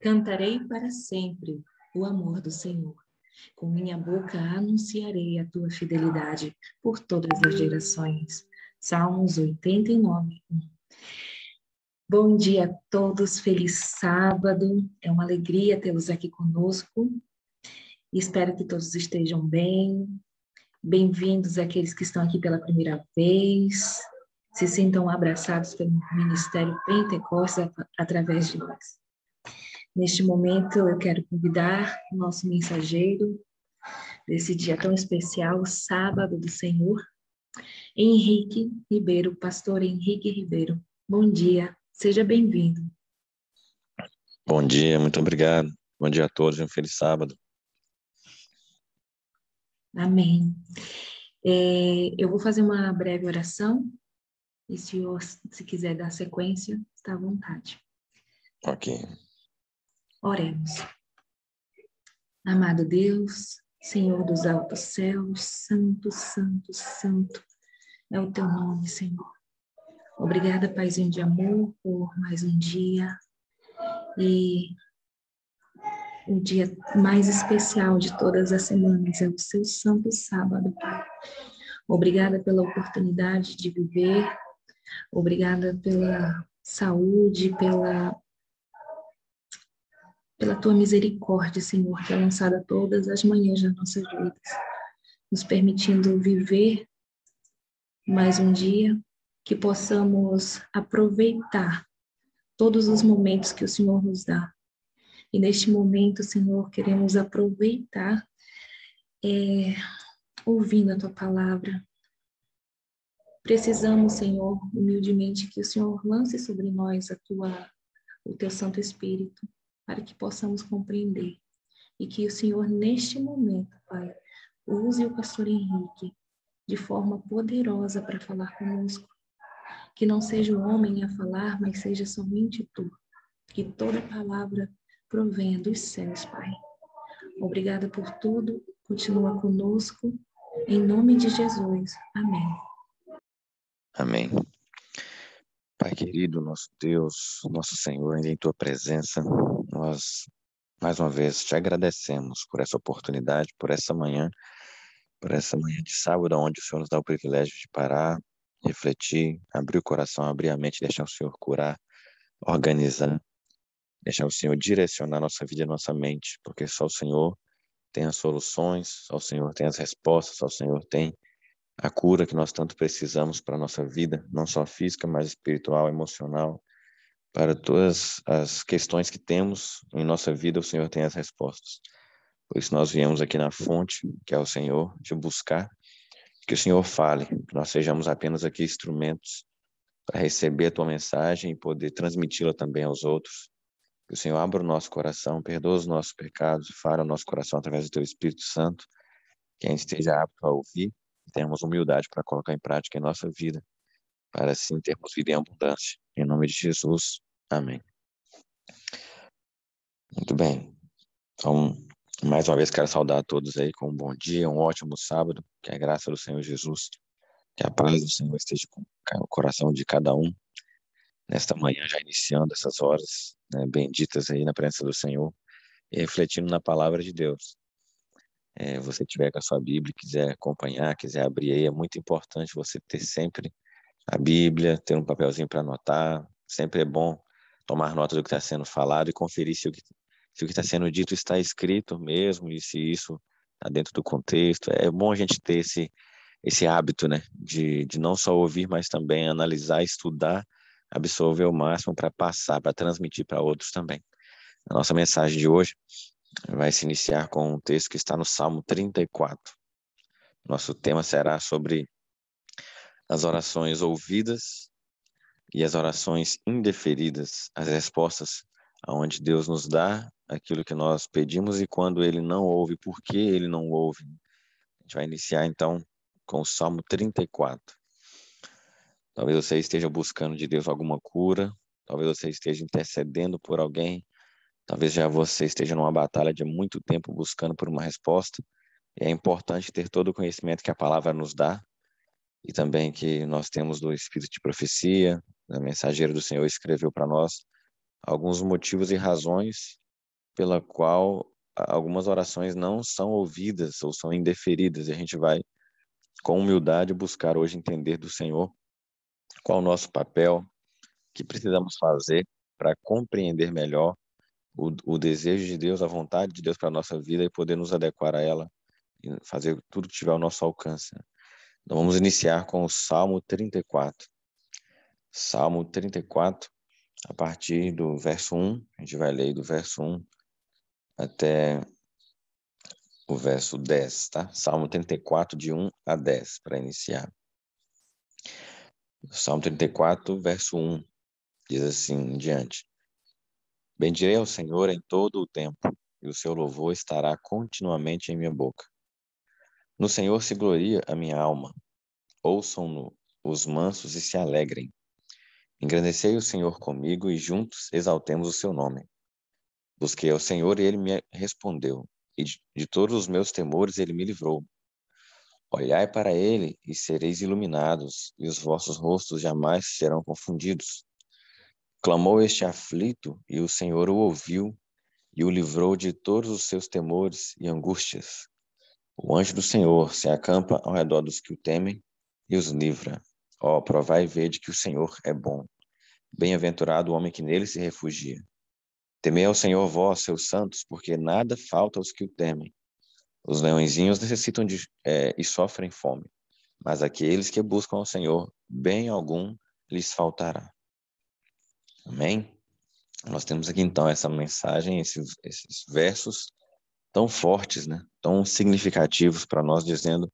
Cantarei para sempre o amor do Senhor. Com minha boca anunciarei a tua fidelidade por todas as gerações. Salmos 89. Bom dia a todos, feliz sábado. É uma alegria tê-los aqui conosco. Espero que todos estejam bem. Bem-vindos àqueles que estão aqui pela primeira vez. Se sintam abraçados pelo Ministério Pentecostes através de nós. Neste momento, eu quero convidar o nosso mensageiro desse dia tão especial, o Sábado do Senhor, Henrique Ribeiro, pastor Henrique Ribeiro. Bom dia, seja bem-vindo. Bom dia, muito obrigado. Bom dia a todos, um feliz sábado. Amém. Eu vou fazer uma breve oração, e se o senhor, se quiser dar sequência, está à vontade. Ok. Oremos. Amado Deus, Senhor dos altos céus, santo, santo, santo é o teu nome, Senhor. Obrigada, Paizinho de amor, por mais um dia e o dia mais especial de todas as semanas é o seu santo sábado, Pai. Obrigada pela oportunidade de viver, obrigada pela saúde, pela tua misericórdia, Senhor, que é lançada todas as manhãs das nossas vidas, nos permitindo viver mais um dia, que possamos aproveitar todos os momentos que o Senhor nos dá. E neste momento, Senhor, queremos aproveitar ouvindo a tua palavra. Precisamos, Senhor, humildemente, que o Senhor lance sobre nós o teu Santo Espírito, para que possamos compreender. E que o Senhor, neste momento, Pai, use o pastor Henrique de forma poderosa para falar conosco. Que não seja o homem a falar, mas seja somente tu. que toda palavra provenha dos céus, Pai. Obrigada por tudo, continua conosco, em nome de Jesus. Amém. Amém. Pai querido, nosso Deus, nosso Senhor, em tua presença, nós mais uma vez te agradecemos por essa oportunidade, por essa manhã de sábado, onde o Senhor nos dá o privilégio de parar, refletir, abrir o coração, abrir a mente, deixar o Senhor curar, organizar, deixar o Senhor direcionar nossa vida e nossa mente, porque só o Senhor tem as soluções, só o Senhor tem as respostas, só o Senhor tem a cura que nós tanto precisamos para a nossa vida, não só física, mas espiritual, emocional. Para todas as questões que temos em nossa vida, o Senhor tem as respostas. Por isso nós viemos aqui na fonte, que é o Senhor, te buscar, que o Senhor fale, que nós sejamos apenas aqui instrumentos para receber a tua mensagem e poder transmiti-la também aos outros. Que o Senhor abra o nosso coração, perdoa os nossos pecados e fale ao nosso coração através do teu Espírito Santo, que a gente esteja apto a ouvir e tenhamos humildade para colocar em prática em nossa vida, para assim termos vida em abundância. Em nome de Jesus, amém. Muito bem. Então, mais uma vez quero saudar a todos aí com um bom dia, um ótimo sábado, que a graça do Senhor Jesus, que a paz do Senhor esteja com o coração de cada um, nesta manhã já iniciando essas horas, né, benditas aí na presença do Senhor, e refletindo na palavra de Deus. Você tiver com a sua Bíblia, quiser acompanhar, quiser abrir aí, é muito importante você ter sempre a Bíblia, ter um papelzinho para anotar, sempre é bom tomar nota do que está sendo falado e conferir se o que está sendo dito está escrito mesmo e se isso está dentro do contexto. É bom a gente ter esse hábito, né, de não só ouvir, mas também analisar, estudar, absorver o máximo para passar, para transmitir para outros também. A nossa mensagem de hoje vai se iniciar com um texto que está no Salmo 34. Nosso tema será sobre as orações ouvidas e as orações indeferidas, as respostas aonde Deus nos dá aquilo que nós pedimos e quando Ele não ouve, por que Ele não ouve. A gente vai iniciar então com o Salmo 34. Talvez você esteja buscando de Deus alguma cura, talvez você esteja intercedendo por alguém, talvez já você esteja numa batalha de muito tempo buscando por uma resposta. E é importante ter todo o conhecimento que a palavra nos dá e também que nós temos do Espírito de profecia, a mensageira do Senhor escreveu para nós alguns motivos e razões pela qual algumas orações não são ouvidas ou são indeferidas. E a gente vai, com humildade, buscar hoje entender do Senhor qual o nosso papel, o que precisamos fazer para compreender melhor o desejo de Deus, a vontade de Deus para a nossa vida e poder nos adequar a ela e fazer tudo que tiver ao nosso alcance. Então vamos iniciar com o Salmo 34. Salmo 34, a partir do verso 1, a gente vai ler do verso 1 até o verso 10, tá? Salmo 34, de 1 a 10, para iniciar. Salmo 34, verso 1, diz assim em diante: Bendirei ao Senhor em todo o tempo, e o seu louvor estará continuamente em minha boca. No Senhor se gloria a minha alma. Ouçam-no os mansos e se alegrem. Engrandecei o Senhor comigo e juntos exaltemos o seu nome. Busquei ao Senhor e ele me respondeu, e de todos os meus temores ele me livrou. Olhai para ele e sereis iluminados, e os vossos rostos jamais serão confundidos. Clamou este aflito, e o Senhor o ouviu, e o livrou de todos os seus temores e angústias. O anjo do Senhor se acampa ao redor dos que o temem e os livra. Ó, provai e vede que o Senhor é bom. Bem-aventurado o homem que nele se refugia. Temei ao Senhor vós, seus santos, porque nada falta aos que o temem. Os leõezinhos necessitam e sofrem fome, mas aqueles que buscam ao Senhor, bem algum lhes faltará. Amém? Nós temos aqui então essa mensagem, esses versos tão fortes, né? Tão significativos para nós, dizendo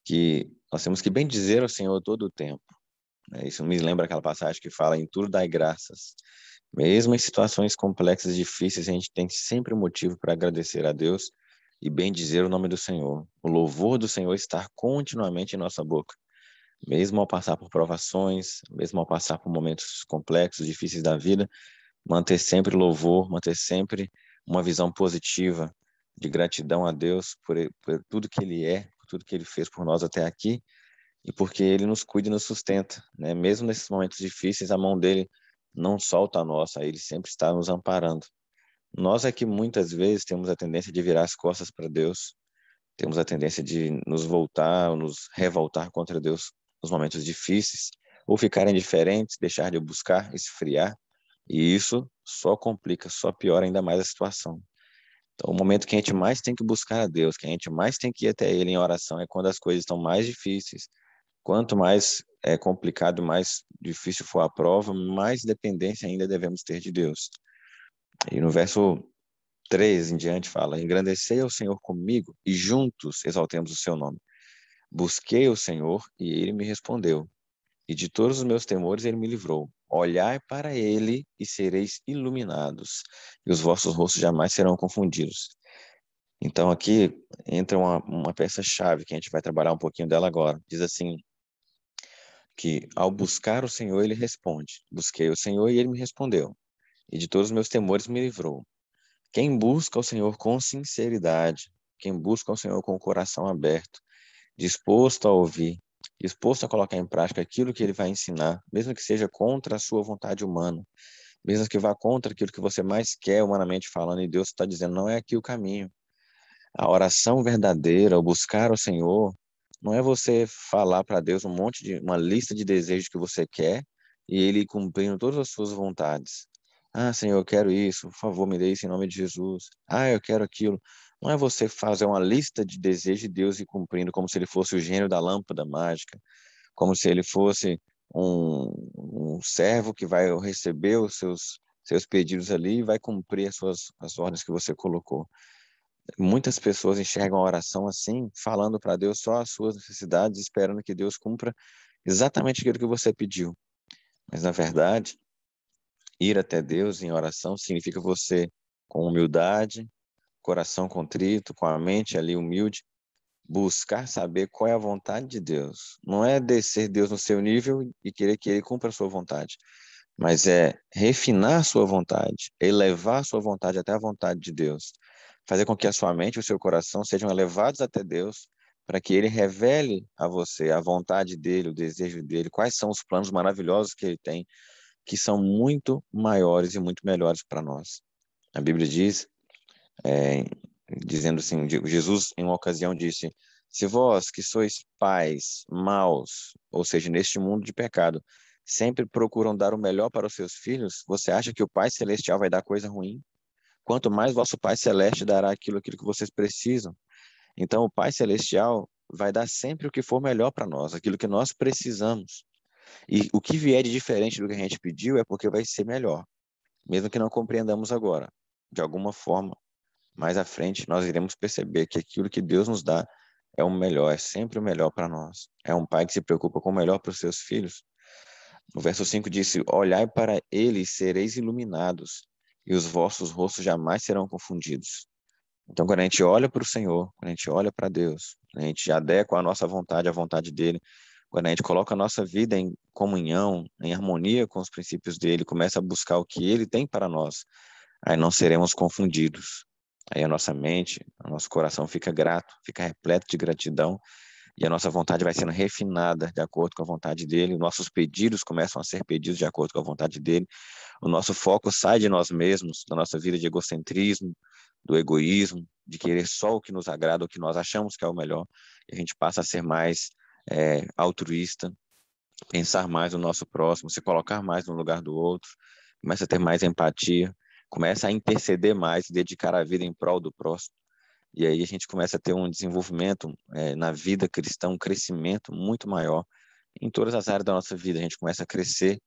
que nós temos que bem dizer ao Senhor todo o tempo. Isso me lembra aquela passagem que fala: em tudo dai graças. Mesmo em situações complexas e difíceis, a gente tem sempre motivo para agradecer a Deus e bem dizer o nome do Senhor. O louvor do Senhor está continuamente em nossa boca. Mesmo ao passar por provações, mesmo ao passar por momentos complexos, difíceis da vida, manter sempre louvor, manter sempre uma visão positiva de gratidão a Deus por tudo que Ele é, por tudo que Ele fez por nós até aqui e porque Ele nos cuida e nos sustenta, né? Mesmo nesses momentos difíceis, a mão dele não solta a nossa, Ele sempre está nos amparando. Nós é que muitas vezes temos a tendência de virar as costas para Deus, temos a tendência de nos voltar, ou nos revoltar contra Deus nos momentos difíceis, ou ficar indiferentes, deixar de buscar, esfriar, e isso só complica, só piora ainda mais a situação. Então, o momento que a gente mais tem que buscar a Deus, que a gente mais tem que ir até Ele em oração, é quando as coisas estão mais difíceis. Quanto mais é complicado, mais difícil for a prova, mais dependência ainda devemos ter de Deus. E no verso 3 em diante fala: engrandecei ao Senhor comigo e juntos exaltemos o seu nome. Busquei o Senhor e ele me respondeu, e de todos os meus temores ele me livrou. Olhai para ele e sereis iluminados, e os vossos rostos jamais serão confundidos. Então aqui entra uma peça-chave que a gente vai trabalhar um pouquinho dela agora. Diz assim, que ao buscar o Senhor ele responde. Busquei o Senhor e ele me respondeu, e de todos os meus temores me livrou. Quem busca o Senhor com sinceridade, quem busca o Senhor com o coração aberto, disposto a ouvir, disposto a colocar em prática aquilo que ele vai ensinar, mesmo que seja contra a sua vontade humana, mesmo que vá contra aquilo que você mais quer humanamente falando, e Deus está dizendo, não é aqui o caminho. A oração verdadeira, o buscar o Senhor, não é você falar para Deus uma lista de desejos que você quer e ele cumprindo todas as suas vontades. Ah, Senhor, eu quero isso, por favor, me dê isso em nome de Jesus. Ah, eu quero aquilo. Não é você fazer uma lista de desejos de Deus e cumprindo como se ele fosse o gênio da lâmpada mágica, como se ele fosse um servo que vai receber os seus pedidos ali e vai cumprir as ordens que você colocou. Muitas pessoas enxergam a oração assim, falando para Deus só as suas necessidades, esperando que Deus cumpra exatamente aquilo que você pediu. Mas, na verdade, ir até Deus em oração significa você, com humildade, coração contrito, com a mente ali humilde, buscar saber qual é a vontade de Deus. Não é descer Deus no seu nível e querer que Ele cumpra a sua vontade, mas é refinar a sua vontade, elevar a sua vontade até a vontade de Deus, fazer com que a sua mente e o seu coração sejam elevados até Deus, para que Ele revele a você a vontade dEle, o desejo dEle, quais são os planos maravilhosos que Ele tem, que são muito maiores e muito melhores para nós. A Bíblia diz, é, dizendo assim, Jesus em uma ocasião disse, se vós que sois pais maus, ou seja, neste mundo de pecado, sempre procuram dar o melhor para os seus filhos, você acha que o Pai Celestial vai dar coisa ruim? Quanto mais vosso Pai Celeste dará aquilo que vocês precisam. Então, o Pai Celestial vai dar sempre o que for melhor para nós, aquilo que nós precisamos. E o que vier de diferente do que a gente pediu é porque vai ser melhor, mesmo que não compreendamos agora. De alguma forma, mais à frente, nós iremos perceber que aquilo que Deus nos dá é o melhor, é sempre o melhor para nós. É um pai que se preocupa com o melhor para os seus filhos. O verso 5 disse, olhai para ele e sereis iluminados, e os vossos rostos jamais serão confundidos. Então, quando a gente olha para o Senhor, quando a gente olha para Deus, a gente adequa a nossa vontade à vontade dele, quando a gente coloca a nossa vida em comunhão, em harmonia com os princípios dele, começa a buscar o que ele tem para nós, aí não seremos confundidos. Aí a nossa mente, o nosso coração fica grato, fica repleto de gratidão, e a nossa vontade vai sendo refinada de acordo com a vontade dele, nossos pedidos começam a ser pedidos de acordo com a vontade dele, o nosso foco sai de nós mesmos, da nossa vida de egocentrismo, do egoísmo, de querer só o que nos agrada, o que nós achamos que é o melhor, e a gente passa a ser mais altruísta, pensar mais no nosso próximo, se colocar mais no lugar do outro, começa a ter mais empatia, começa a interceder mais, dedicar a vida em prol do próximo. E aí a gente começa a ter um desenvolvimento na vida cristã, um crescimento muito maior em todas as áreas da nossa vida. A gente começa a crescer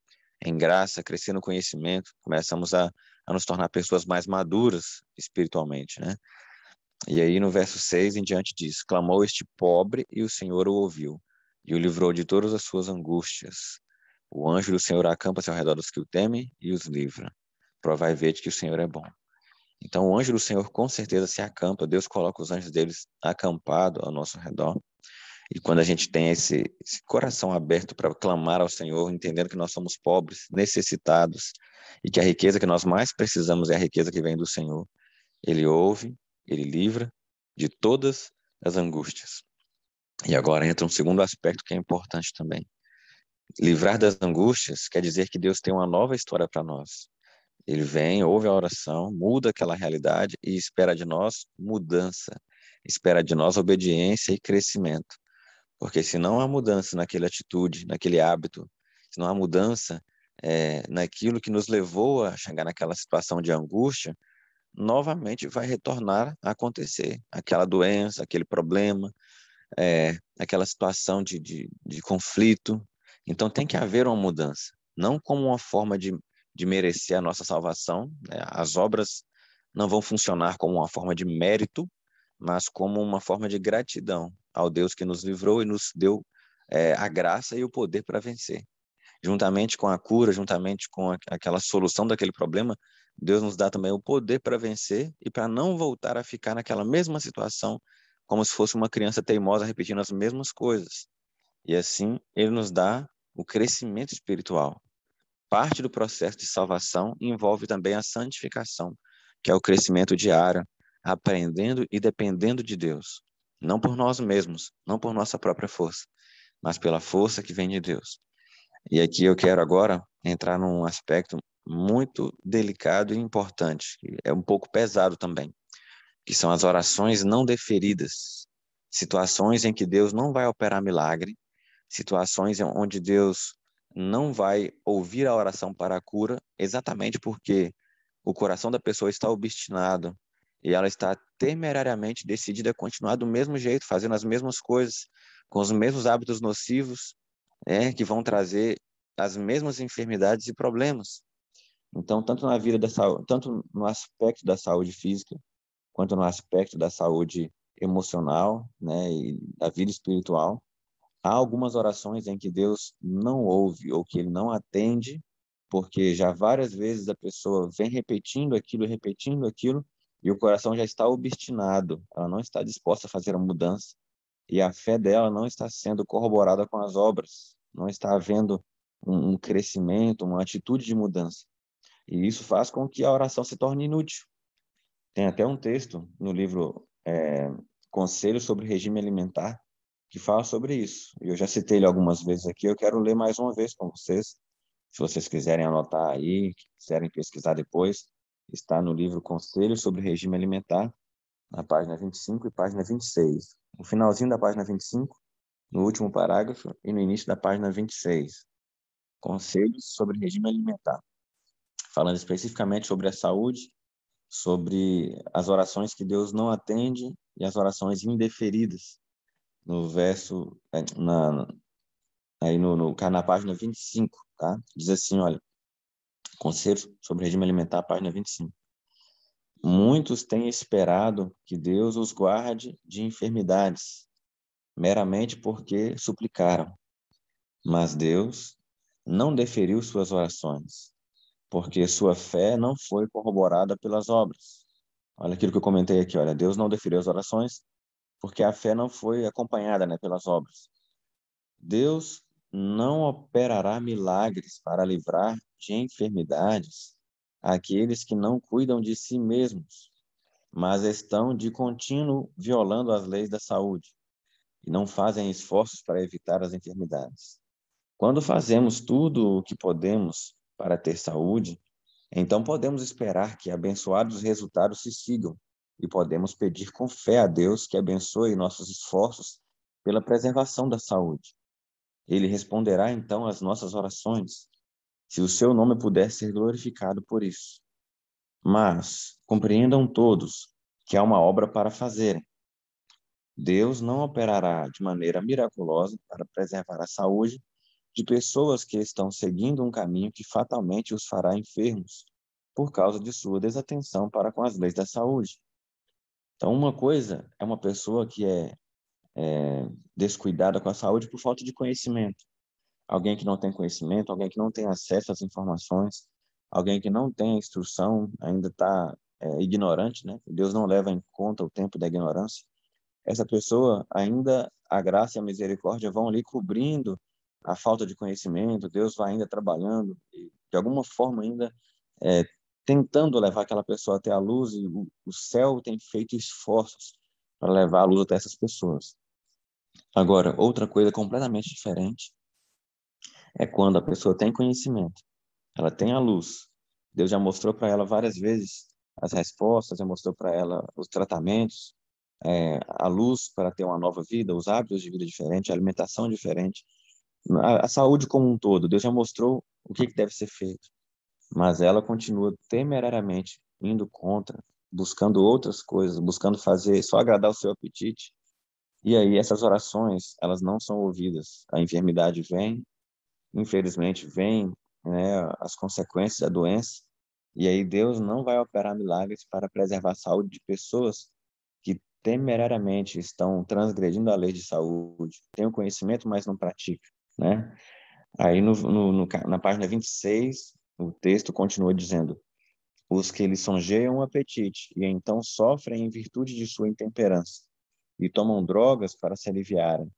em graça, crescer no conhecimento, começamos a nos tornar pessoas mais maduras espiritualmente, né? E aí no verso 6 em diante diz, clamou este pobre e o Senhor o ouviu, e o livrou de todas as suas angústias. O anjo do Senhor acampa-se ao redor dos que o temem e os livra. Provai e vede que o Senhor é bom. Então o anjo do Senhor com certeza se acampa, Deus coloca os anjos deles acampados ao nosso redor. E quando a gente tem esse coração aberto para clamar ao Senhor, entendendo que nós somos pobres, necessitados, e que a riqueza que nós mais precisamos é a riqueza que vem do Senhor, Ele ouve, Ele livra de todas as angústias. E agora entra um segundo aspecto que é importante também. Livrar das angústias quer dizer que Deus tem uma nova história para nós. Ele vem, ouve a oração, muda aquela realidade e espera de nós mudança, espera de nós obediência e crescimento. Porque se não há mudança naquela atitude, naquele hábito, se não há mudança naquilo que nos levou a chegar naquela situação de angústia, novamente vai retornar a acontecer. Aquela doença, aquele problema, aquela situação de conflito. Então tem que haver uma mudança. Não como uma forma de merecer a nossa salvação, né? As obras não vão funcionar como uma forma de mérito, mas como uma forma de gratidão ao Deus que nos livrou e nos deu a graça e o poder para vencer. Juntamente com a cura, juntamente com aquela solução daquele problema, Deus nos dá também o poder para vencer e para não voltar a ficar naquela mesma situação, como se fosse uma criança teimosa repetindo as mesmas coisas. E assim, Ele nos dá o crescimento espiritual. Parte do processo de salvação envolve também a santificação, que é o crescimento diário, aprendendo e dependendo de Deus. Não por nós mesmos, não por nossa própria força, mas pela força que vem de Deus. E aqui eu quero agora entrar num aspecto muito delicado e importante, que é um pouco pesado também, que são as orações não deferidas. Situações em que Deus não vai operar milagre, situações onde Deus não vai ouvir a oração para a cura, exatamente porque o coração da pessoa está obstinado e ela está temerariamente decidida a continuar do mesmo jeito, fazendo as mesmas coisas, com os mesmos hábitos nocivos, que vão trazer as mesmas enfermidades e problemas. Então, tanto na vida da saúde, tanto no aspecto da saúde física, quanto no aspecto da saúde emocional, né, e da vida espiritual, há algumas orações em que Deus não ouve ou que ele não atende, porque já várias vezes a pessoa vem repetindo aquilo, e o coração já está obstinado, ela não está disposta a fazer a mudança, e a fé dela não está sendo corroborada com as obras, não está havendo um crescimento, uma atitude de mudança. E isso faz com que a oração se torne inútil. Tem até um texto no livro Conselhos sobre Regime Alimentar, que fala sobre isso. Eu já citei ele algumas vezes aqui, eu quero ler mais uma vez com vocês. Se vocês quiserem anotar aí, quiserem pesquisar depois, está no livro Conselhos sobre Regime Alimentar, na página 25 e página 26. No finalzinho da página 25, no último parágrafo e no início da página 26. Conselhos sobre regime alimentar. Falando especificamente sobre a saúde, sobre as orações que Deus não atende e as orações indeferidas. No verso, na página 25, tá? Diz assim, olha, Conselhos sobre regime alimentar, página 25. Muitos têm esperado que Deus os guarde de enfermidades, meramente porque suplicaram. Mas Deus não deferiu suas orações, porque sua fé não foi corroborada pelas obras. Olha aquilo que eu comentei aqui, olha, Deus não deferiu as orações, porque a fé não foi acompanhada, né, pelas obras. Deus não operará milagres para livrar de enfermidades aqueles que não cuidam de si mesmos, mas estão de contínuo violando as leis da saúde e não fazem esforços para evitar as enfermidades. Quando fazemos tudo o que podemos para ter saúde, então podemos esperar que abençoados resultados se sigam e podemos pedir com fé a Deus que abençoe nossos esforços pela preservação da saúde. Ele responderá então às nossas orações, se o seu nome puder ser glorificado por isso. Mas compreendam todos que há uma obra para fazerem. Deus não operará de maneira miraculosa para preservar a saúde de pessoas que estão seguindo um caminho que fatalmente os fará enfermos por causa de sua desatenção para com as leis da saúde. Então, uma coisa é uma pessoa que é descuidada com a saúde por falta de conhecimento. Alguém que não tem conhecimento, alguém que não tem acesso às informações, alguém que não tem a instrução, ainda está ignorante, né? Deus não leva em conta o tempo da ignorância. Essa pessoa ainda a graça e a misericórdia vão ali cobrindo a falta de conhecimento, Deus vai ainda trabalhando, e de alguma forma ainda tentando levar aquela pessoa até a luz, e o céu tem feito esforços para levar a luz até essas pessoas. Agora, outra coisa completamente diferente é quando a pessoa tem conhecimento, ela tem a luz. Deus já mostrou para ela várias vezes as respostas, já mostrou para ela os tratamentos, a luz para ter uma nova vida, os hábitos de vida diferentes, a alimentação diferente, a saúde como um todo. Deus já mostrou o que deve ser feito, mas ela continua temerariamente indo contra, buscando outras coisas, buscando fazer só agradar o seu apetite. E aí essas orações, elas não são ouvidas. A enfermidade vem, infelizmente vem, né, as consequências da doença, e aí Deus não vai operar milagres para preservar a saúde de pessoas que temerariamente estão transgredindo a lei de saúde, têm o conhecimento, mas não praticam, né? Aí na página 26, o texto continua dizendo: os que lisonjeiam o apetite e então sofrem em virtude de sua intemperança e tomam drogas para se aliviarem,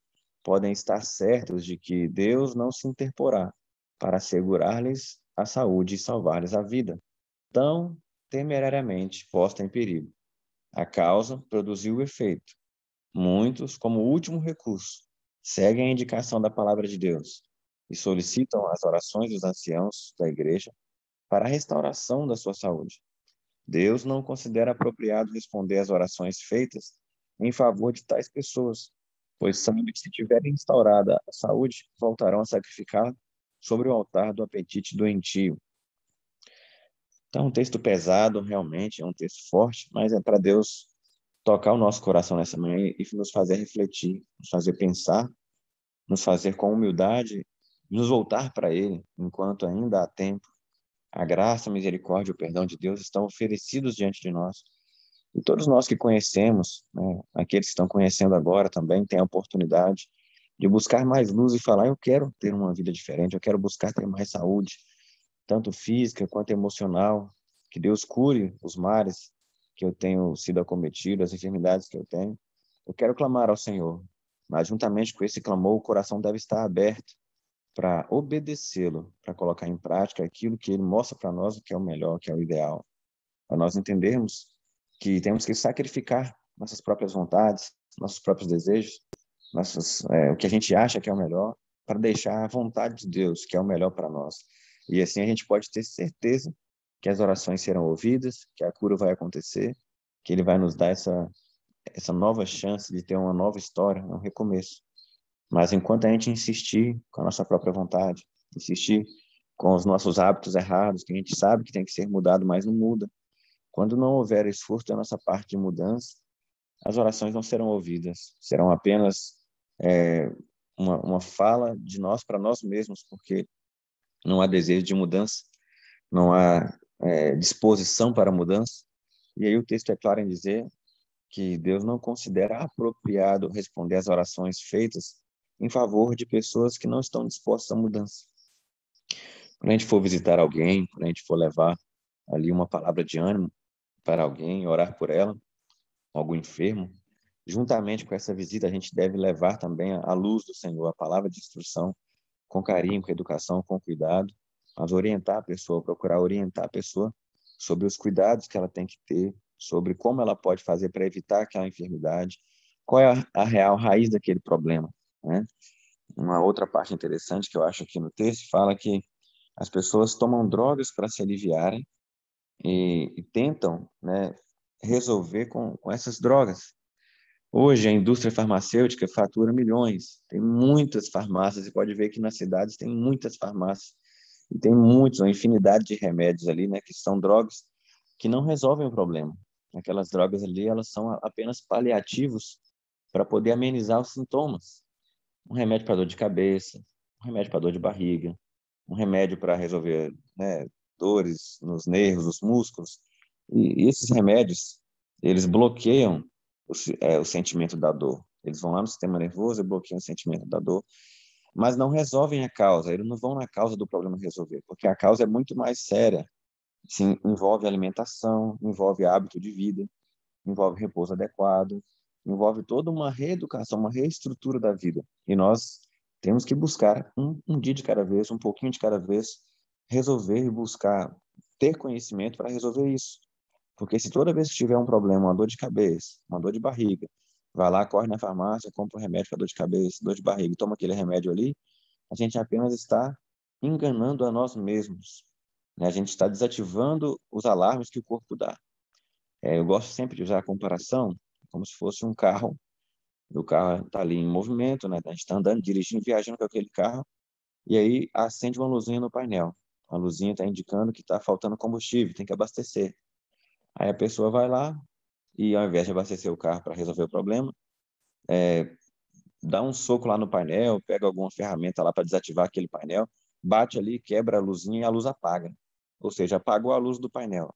podem estar certos de que Deus não se interporá para assegurar-lhes a saúde e salvar-lhes a vida, tão temerariamente posta em perigo. A causa produziu o efeito. Muitos, como último recurso, seguem a indicação da palavra de Deus e solicitam as orações dos anciãos da igreja para a restauração da sua saúde. Deus não considera apropriado responder às orações feitas em favor de tais pessoas, pois sabe que se tiverem instaurada a saúde, voltarão a sacrificar sobre o altar do apetite doentio. Então, um texto pesado, realmente, é um texto forte, mas é para Deus tocar o nosso coração nessa manhã e nos fazer refletir, nos fazer pensar, nos fazer com humildade, nos voltar para Ele, enquanto ainda há tempo. A graça, a misericórdia e o perdão de Deus estão oferecidos diante de nós. E todos nós que conhecemos, né, aqueles que estão conhecendo agora também, têm a oportunidade de buscar mais luz e falar: eu quero ter uma vida diferente, eu quero buscar ter mais saúde, tanto física quanto emocional, que Deus cure os males que eu tenho sido acometido, as enfermidades que eu tenho. Eu quero clamar ao Senhor, mas juntamente com esse clamor, o coração deve estar aberto para obedecê-lo, para colocar em prática aquilo que ele mostra para nós o que é o melhor, que é o ideal, para nós entendermos que temos que sacrificar nossas próprias vontades, nossos próprios desejos, o que a gente acha que é o melhor, para deixar a vontade de Deus, que é o melhor para nós. E assim a gente pode ter certeza que as orações serão ouvidas, que a cura vai acontecer, que Ele vai nos dar essa nova chance de ter uma nova história, um recomeço. Mas enquanto a gente insistir com a nossa própria vontade, insistir com os nossos hábitos errados, que a gente sabe que tem que ser mudado, mas não muda, quando não houver esforço da nossa parte de mudança, as orações não serão ouvidas, serão apenas uma fala de nós para nós mesmos, porque não há desejo de mudança, não há disposição para a mudança. E aí o texto é claro em dizer que Deus não considera apropriado responder às orações feitas em favor de pessoas que não estão dispostas à mudança. Quando a gente for visitar alguém, quando a gente for levar ali uma palavra de ânimo para alguém, orar por ela, algum enfermo, juntamente com essa visita a gente deve levar também a luz do Senhor, a palavra de instrução, com carinho, com educação, com cuidado, mas orientar a pessoa, procurar orientar a pessoa sobre os cuidados que ela tem que ter, sobre como ela pode fazer para evitar aquela enfermidade, qual é a real raiz daquele problema, né? Uma outra parte interessante que eu acho aqui no texto fala que as pessoas tomam drogas para se aliviarem e tentam, né, resolver com essas drogas. Hoje a indústria farmacêutica fatura milhões, tem muitas farmácias, você pode ver que nas cidades tem muitas farmácias, e tem uma infinidade de remédios ali, né, que são drogas que não resolvem o problema. Aquelas drogas ali, elas são apenas paliativos para poder amenizar os sintomas. Um remédio para dor de cabeça, um remédio para dor de barriga, um remédio para resolver, né, dores nos nervos, nos músculos. E esses remédios, eles bloqueiam o sentimento da dor. Eles vão lá no sistema nervoso e bloqueiam o sentimento da dor, mas não resolvem a causa. Eles não vão na causa do problema resolver, porque a causa é muito mais séria. Sim, envolve alimentação, envolve hábito de vida, envolve repouso adequado, envolve toda uma reeducação, uma reestrutura da vida. E nós temos que buscar um dia de cada vez, um pouquinho de cada vez, resolver e buscar ter conhecimento para resolver isso. Porque se toda vez que tiver um problema, uma dor de cabeça, uma dor de barriga, vai lá, corre na farmácia, compra um remédio para dor de cabeça, dor de barriga, toma aquele remédio ali, a gente apenas está enganando a nós mesmos, né? A gente está desativando os alarmes que o corpo dá. Eu gosto sempre de usar a comparação como se fosse um carro. O carro está ali em movimento, né? A gente está andando, dirigindo, viajando com aquele carro, e aí acende uma luzinha no painel. A luzinha está indicando que está faltando combustível, tem que abastecer. Aí a pessoa vai lá e, ao invés de abastecer o carro para resolver o problema, dá um soco lá no painel, pega alguma ferramenta lá para desativar aquele painel, bate ali, quebra a luzinha e a luz apaga. Ou seja, apagou a luz do painel.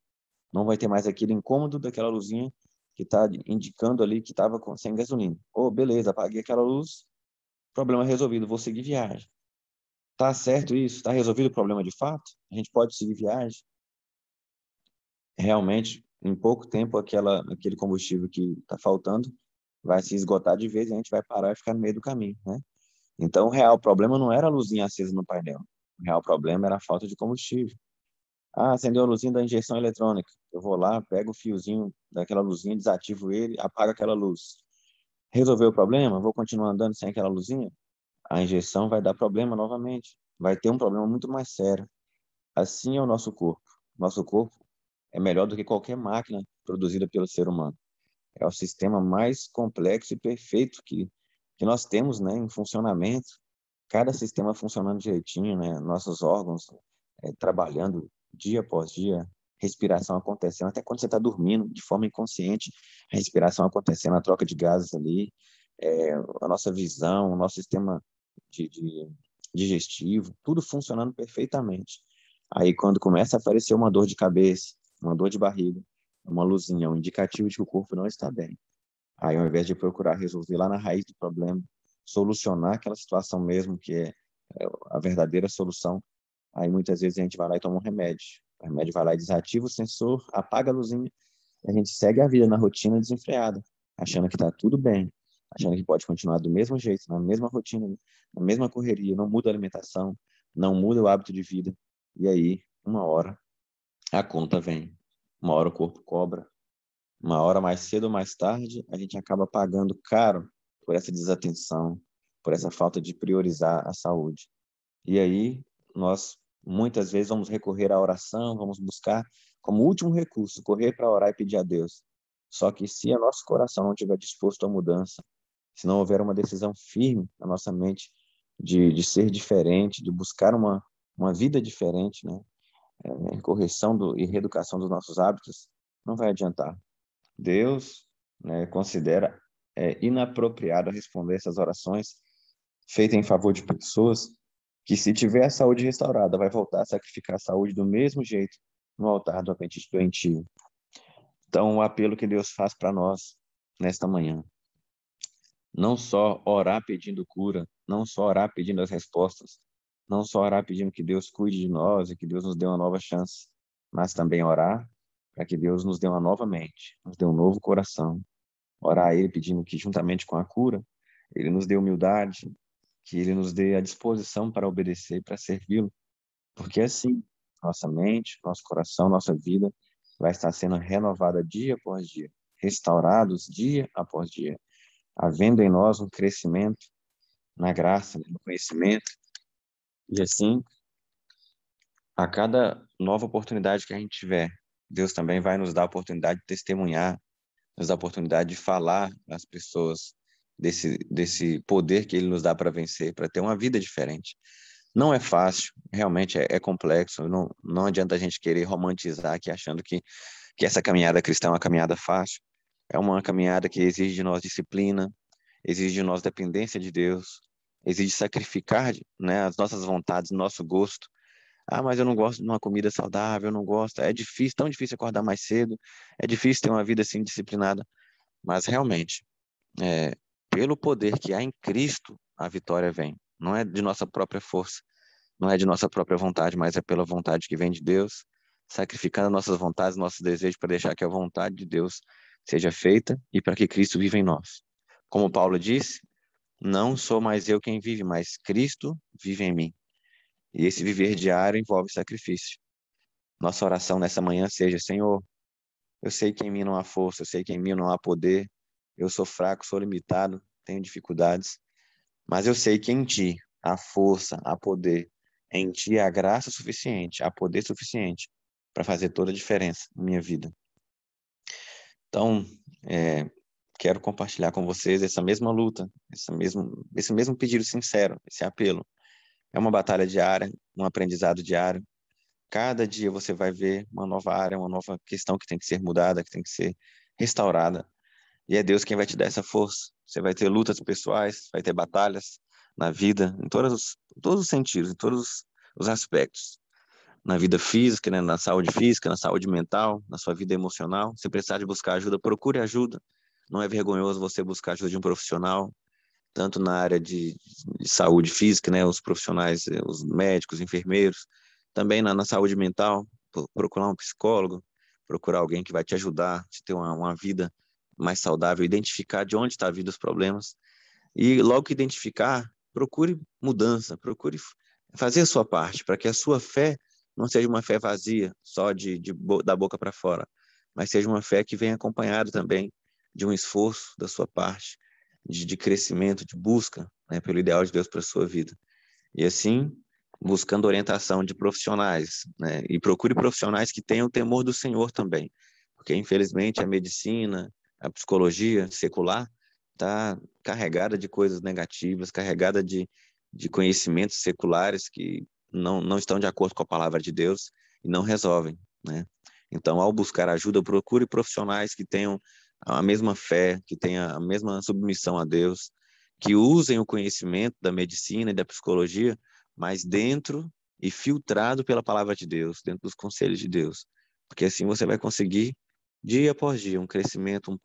Não vai ter mais aquele incômodo daquela luzinha que está indicando ali que estava sem gasolina. Oh, beleza, apaguei aquela luz, problema resolvido, vou seguir viagem. Tá certo isso? Está resolvido o problema de fato? A gente pode seguir viagem? Realmente, em pouco tempo, aquele combustível que está faltando vai se esgotar de vez e a gente vai parar e ficar no meio do caminho, né? Então, o real problema não era a luzinha acesa no painel. O real problema era a falta de combustível. Ah, acendeu a luzinha da injeção eletrônica. Eu vou lá, pego o fiozinho daquela luzinha, desativo ele, apago aquela luz. Resolveu o problema? Vou continuar andando sem aquela luzinha? A injeção vai dar problema novamente. Vai ter um problema muito mais sério. Assim é o nosso corpo. Nosso corpo é melhor do que qualquer máquina produzida pelo ser humano. É o sistema mais complexo e perfeito que nós temos, né, em funcionamento. Cada sistema funcionando direitinho, né? Nossos órgãos trabalhando dia após dia, respiração acontecendo, até quando você está dormindo de forma inconsciente, a respiração acontecendo, a troca de gases ali, a nossa visão, o nosso sistema de digestivo, tudo funcionando perfeitamente. Aí quando começa a aparecer uma dor de cabeça, uma dor de barriga, uma luzinha, um indicativo de que o corpo não está bem. Aí, ao invés de procurar resolver lá na raiz do problema, solucionar aquela situação mesmo, que é a verdadeira solução, aí muitas vezes a gente vai lá e toma um remédio. O remédio vai lá e desativa o sensor, apaga a luzinha, e a gente segue a vida na rotina desenfreada, achando que está tudo bem, achando que pode continuar do mesmo jeito, na mesma rotina, na mesma correria, não muda a alimentação, não muda o hábito de vida. E aí, uma hora, a conta vem. Uma hora o corpo cobra, uma hora mais cedo ou mais tarde, a gente acaba pagando caro por essa desatenção, por essa falta de priorizar a saúde. E aí, nós muitas vezes vamos recorrer à oração, vamos buscar como último recurso, correr para orar e pedir a Deus. Só que se o nosso coração não estiver disposto à mudança, se não houver uma decisão firme na nossa mente de ser diferente, de buscar uma vida diferente, né? Correção e reeducação dos nossos hábitos, não vai adiantar. Deus, né, considera inapropriado responder essas orações feitas em favor de pessoas que, se tiver a saúde restaurada, vai voltar a sacrificar a saúde do mesmo jeito no altar do apetite doentio. Então, o apelo que Deus faz para nós nesta manhã, não só orar pedindo cura, não só orar pedindo as respostas, não só orar pedindo que Deus cuide de nós e que Deus nos dê uma nova chance, mas também orar para que Deus nos dê uma nova mente, nos dê um novo coração. Orar a Ele pedindo que, juntamente com a cura, Ele nos dê humildade, que Ele nos dê a disposição para obedecer e para servi-lo, porque assim, nossa mente, nosso coração, nossa vida vai estar sendo renovada dia após dia, restaurados dia após dia, havendo em nós um crescimento na graça, no conhecimento, e assim, a cada nova oportunidade que a gente tiver, Deus também vai nos dar a oportunidade de testemunhar, nos dá a oportunidade de falar às pessoas desse poder que Ele nos dá para vencer, para ter uma vida diferente. Não é fácil, realmente é complexo, não adianta a gente querer romantizar aqui achando que essa caminhada cristã é uma caminhada fácil, é uma caminhada que exige de nós disciplina, exige de nós dependência de Deus, exige sacrificar, né, as nossas vontades, nosso gosto. Ah, mas eu não gosto de uma comida saudável, eu não gosto. É difícil, tão difícil acordar mais cedo, é difícil ter uma vida assim disciplinada, mas realmente, é, pelo poder que há em Cristo, a vitória vem. Não é de nossa própria força, não é de nossa própria vontade, mas é pela vontade que vem de Deus, sacrificando nossas vontades, nossos desejos para deixar que a vontade de Deus seja feita e para que Cristo viva em nós. Como Paulo disse, não sou mais eu quem vive, mas Cristo vive em mim. E esse viver diário envolve sacrifício. Nossa oração nessa manhã seja: Senhor, eu sei que em mim não há força, eu sei que em mim não há poder, eu sou fraco, sou limitado, tenho dificuldades, mas eu sei que em Ti há força, há poder, em Ti há graça suficiente, há poder suficiente para fazer toda a diferença na minha vida. Então, quero compartilhar com vocês essa mesma luta, esse mesmo pedido sincero, esse apelo. É uma batalha diária, um aprendizado diário. Cada dia você vai ver uma nova área, uma nova questão que tem que ser mudada, que tem que ser restaurada. E é Deus quem vai te dar essa força. Você vai ter lutas pessoais, vai ter batalhas na vida, em todos os sentidos, em todos os aspectos. Na vida física, né, na saúde física, na saúde mental, na sua vida emocional. Se precisar de buscar ajuda, procure ajuda. Não é vergonhoso você buscar ajuda de um profissional, tanto na área de saúde física, né, os profissionais, os médicos, enfermeiros, também na saúde mental, procurar um psicólogo, procurar alguém que vai te ajudar a ter uma vida mais saudável, identificar de onde está vindo os problemas e logo que identificar, procure mudança, procure fazer a sua parte para que a sua fé não seja uma fé vazia, só da boca para fora, mas seja uma fé que venha acompanhada também de um esforço da sua parte, de crescimento, de busca, né, pelo ideal de Deus para a sua vida. E assim, buscando orientação de profissionais, né, e procure profissionais que tenham o temor do Senhor também, porque infelizmente a medicina, a psicologia secular está carregada de coisas negativas, carregada de conhecimentos seculares que não estão de acordo com a palavra de Deus e não resolvem, né? Então, ao buscar ajuda, procure profissionais que tenham a mesma fé, que tenham a mesma submissão a Deus, que usem o conhecimento da medicina e da psicologia, mas dentro e filtrado pela palavra de Deus, dentro dos conselhos de Deus, porque assim você vai conseguir dia após dia um crescimento, um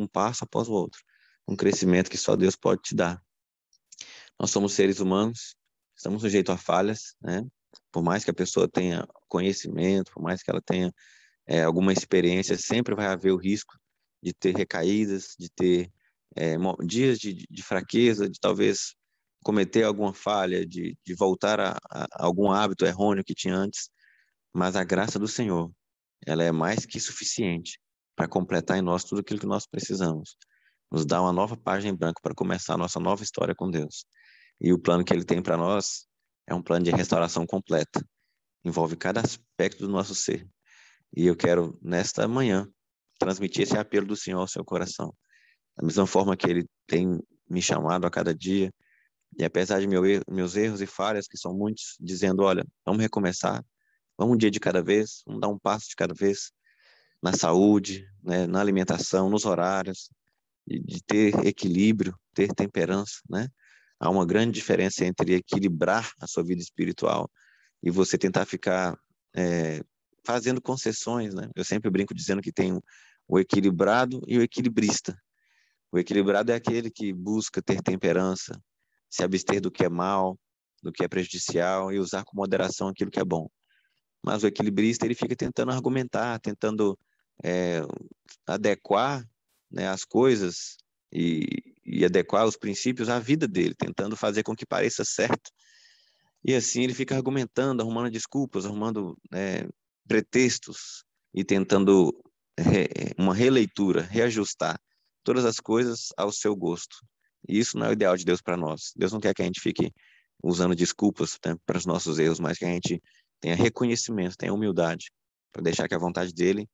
passo após o outro, um crescimento que só Deus pode te dar. Nós somos seres humanos, estamos sujeitos a falhas, né? Por mais que a pessoa tenha conhecimento, por mais que ela tenha alguma experiência, sempre vai haver o risco de ter recaídas, de ter dias de fraqueza, de talvez cometer alguma falha, de voltar a algum hábito errôneo que tinha antes, mas a graça do Senhor, ela é mais que suficiente para completar em nós tudo aquilo que nós precisamos, nos dá uma nova página em branco para começar a nossa nova história com Deus. E o plano que Ele tem para nós é um plano de restauração completa, envolve cada aspecto do nosso ser. E eu quero, nesta manhã, transmitir esse apelo do Senhor ao seu coração. Da mesma forma que Ele tem me chamado a cada dia, e apesar de meus erros e falhas, que são muitos, dizendo, olha, vamos recomeçar, vamos um dia de cada vez, vamos dar um passo de cada vez, na saúde, né, na alimentação, nos horários, de ter equilíbrio, ter temperança, né? Há uma grande diferença entre equilibrar a sua vida espiritual e você tentar ficar fazendo concessões, né? Eu sempre brinco dizendo que tem o equilibrado e o equilibrista. O equilibrado é aquele que busca ter temperança, se abster do que é mal, do que é prejudicial e usar com moderação aquilo que é bom. Mas o equilibrista, ele fica tentando argumentar, tentando adequar, né, as coisas e adequar os princípios à vida dele, tentando fazer com que pareça certo. E assim ele fica argumentando, arrumando desculpas, arrumando pretextos e tentando uma releitura, reajustar todas as coisas ao seu gosto. E isso não é o ideal de Deus para nós. Deus não quer que a gente fique usando desculpas, né, para os nossos erros, mas que a gente tenha reconhecimento, tenha humildade, para deixar que a vontade dele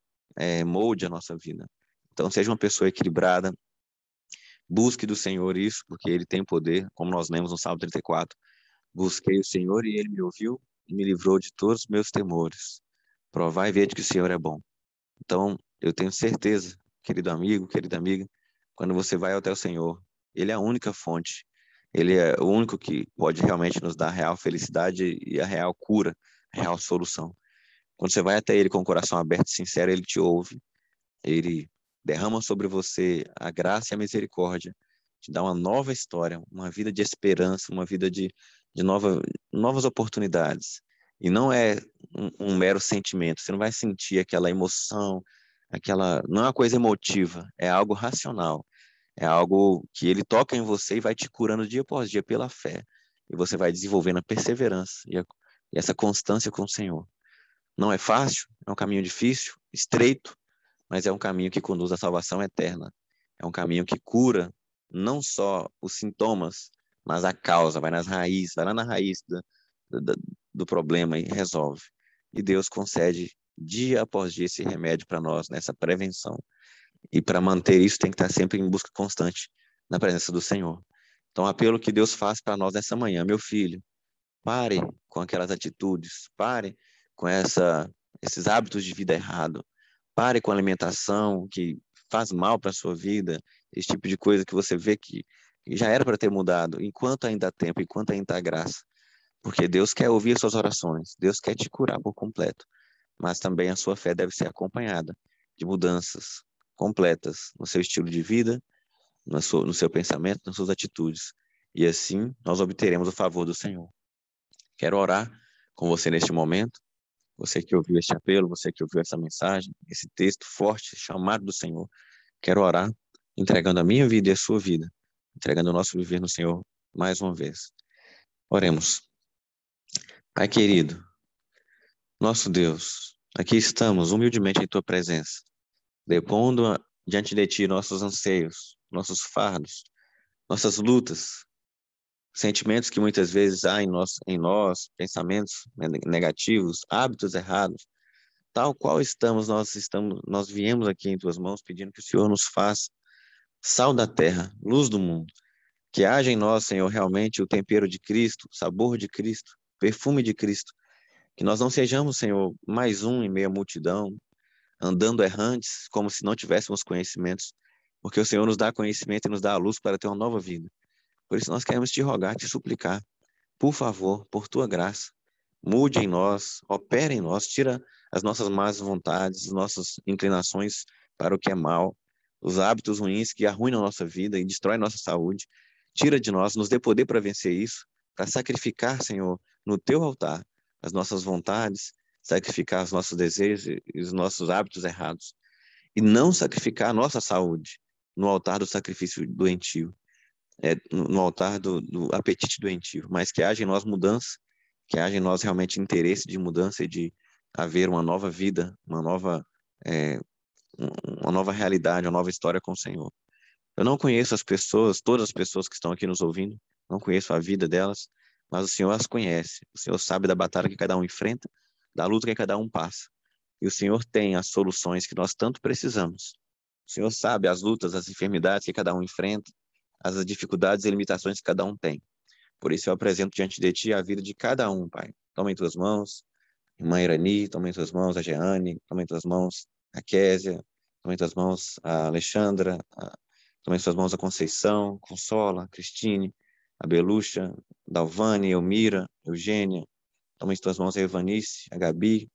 molde a nossa vida. Então, seja uma pessoa equilibrada, busque do Senhor isso, porque ele tem poder, como nós lemos no Salmo 34. Busquei o Senhor e ele me ouviu e me livrou de todos os meus temores. Provai e vede que o Senhor é bom. Então, eu tenho certeza, querido amigo, querida amiga, quando você vai até o Senhor, ele é a única fonte, ele é o único que pode realmente nos dar a real felicidade e a real cura, a real solução. Quando você vai até ele com o coração aberto e sincero, ele te ouve, ele derrama sobre você a graça e a misericórdia, te dá uma nova história, uma vida de esperança, uma vida de novas oportunidades. E não é um mero sentimento, você não vai sentir aquela emoção, não é uma coisa emotiva, é algo racional. É algo que ele toca em você e vai te curando dia após dia pela fé. E você vai desenvolvendo a perseverança e essa constância com o Senhor. Não é fácil, é um caminho difícil, estreito, mas é um caminho que conduz à salvação eterna. É um caminho que cura não só os sintomas, mas a causa, vai nas raízes, vai lá na raiz da, do problema e resolve. E Deus concede dia após dia esse remédio para nós, nessa prevenção. E para manter isso, tem que estar sempre em busca constante na presença do Senhor. Então, o apelo que Deus faz para nós nessa manhã, meu filho, pare com aquelas atitudes, pare com esses hábitos de vida errado, pare com a alimentação que faz mal para a sua vida, esse tipo de coisa que você vê que já era para ter mudado, enquanto ainda há tempo, enquanto ainda há graça. Porque Deus quer ouvir as suas orações, Deus quer te curar por completo, mas também a sua fé deve ser acompanhada de mudanças completas no seu estilo de vida, no seu pensamento, nas suas atitudes. E assim nós obteremos o favor do Senhor. Quero orar com você neste momento, você que ouviu este apelo, você que ouviu essa mensagem, esse texto forte, chamado do Senhor. Quero orar entregando a minha vida e a sua vida, entregando o nosso viver no Senhor mais uma vez. Oremos. Pai querido, nosso Deus, aqui estamos humildemente em tua presença, depondo diante de ti nossos anseios, nossos fardos, nossas lutas, sentimentos que muitas vezes há em nós, pensamentos negativos, hábitos errados, tal qual nós viemos aqui em tuas mãos pedindo que o Senhor nos faça sal da terra, luz do mundo, que haja em nós, Senhor, realmente o tempero de Cristo, o sabor de Cristo, perfume de Cristo, que nós não sejamos, Senhor, mais um em meio à multidão, andando errantes, como se não tivéssemos conhecimentos, porque o Senhor nos dá conhecimento e nos dá a luz para ter uma nova vida. Por isso nós queremos te rogar, te suplicar, por favor, por tua graça, mude em nós, opere em nós, tira as nossas más vontades, as nossas inclinações para o que é mal, os hábitos ruins que arruinam a nossa vida e destroem nossa saúde. Tira de nós, nos dê poder para vencer isso, para sacrificar, Senhor, no teu altar, as nossas vontades, sacrificar os nossos desejos e os nossos hábitos errados, e não sacrificar a nossa saúde no altar do sacrifício doentio, no altar do apetite doentio, mas que haja em nós mudança, que haja em nós realmente interesse de mudança e de haver uma nova vida, é, uma nova realidade, uma nova história com o Senhor. Eu não conheço as pessoas, todas as pessoas que estão aqui nos ouvindo, não conheço a vida delas, mas o Senhor as conhece. O Senhor sabe da batalha que cada um enfrenta, da luta que cada um passa. E o Senhor tem as soluções que nós tanto precisamos. O Senhor sabe as lutas, as enfermidades que cada um enfrenta, as dificuldades e limitações que cada um tem. Por isso eu apresento diante de Ti a vida de cada um, Pai. Toma em Tuas mãos, irmã Irani, toma em Tuas mãos a Jeane, toma em Tuas mãos a Késia, toma em Tuas mãos a Alexandra, toma em Tuas mãos a Conceição, Consola, a Cristine, a Beluxa, Dalvane, Elmira, Eugênia, toma em Tuas mãos a Evanice, a Gabi,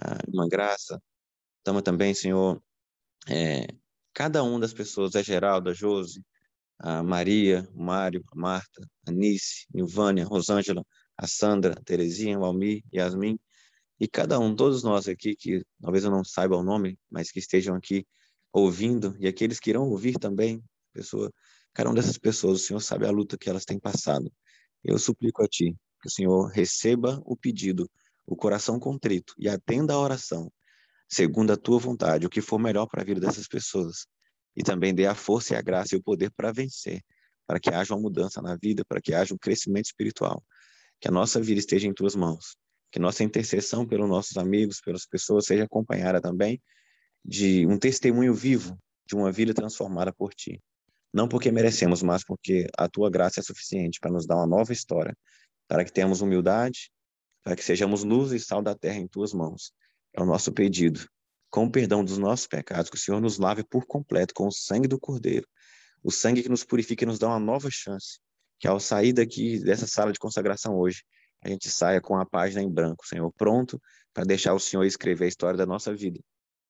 a irmã Graça, toma também, Senhor, cada uma das pessoas, a Geraldo, a Josi, a Maria, o Mário, a Marta, a Nice, Nilvânia, Rosângela, a Sandra, a Terezinha, o Almir, Yasmin, e cada um, todos nós aqui, que talvez eu não saiba o nome, mas que estejam aqui ouvindo, e aqueles que irão ouvir também, cada uma dessas pessoas, o Senhor sabe a luta que elas têm passado. Eu suplico a Ti, que o Senhor receba o pedido, o coração contrito, e atenda a oração, segundo a Tua vontade, o que for melhor para a vida dessas pessoas. E também dê a força e a graça e o poder para vencer, para que haja uma mudança na vida, para que haja um crescimento espiritual. Que a nossa vida esteja em Tuas mãos. Que nossa intercessão pelos nossos amigos, pelas pessoas, seja acompanhada também de um testemunho vivo de uma vida transformada por Ti. Não porque merecemos, mas porque a Tua graça é suficiente para nos dar uma nova história, para que tenhamos humildade, para que sejamos luz e sal da terra em Tuas mãos. É o nosso pedido. Com o perdão dos nossos pecados, que o Senhor nos lave por completo com o sangue do Cordeiro, o sangue que nos purifica e nos dá uma nova chance, que ao sair daqui dessa sala de consagração hoje, a gente saia com a página em branco, Senhor, pronto para deixar o Senhor escrever a história da nossa vida,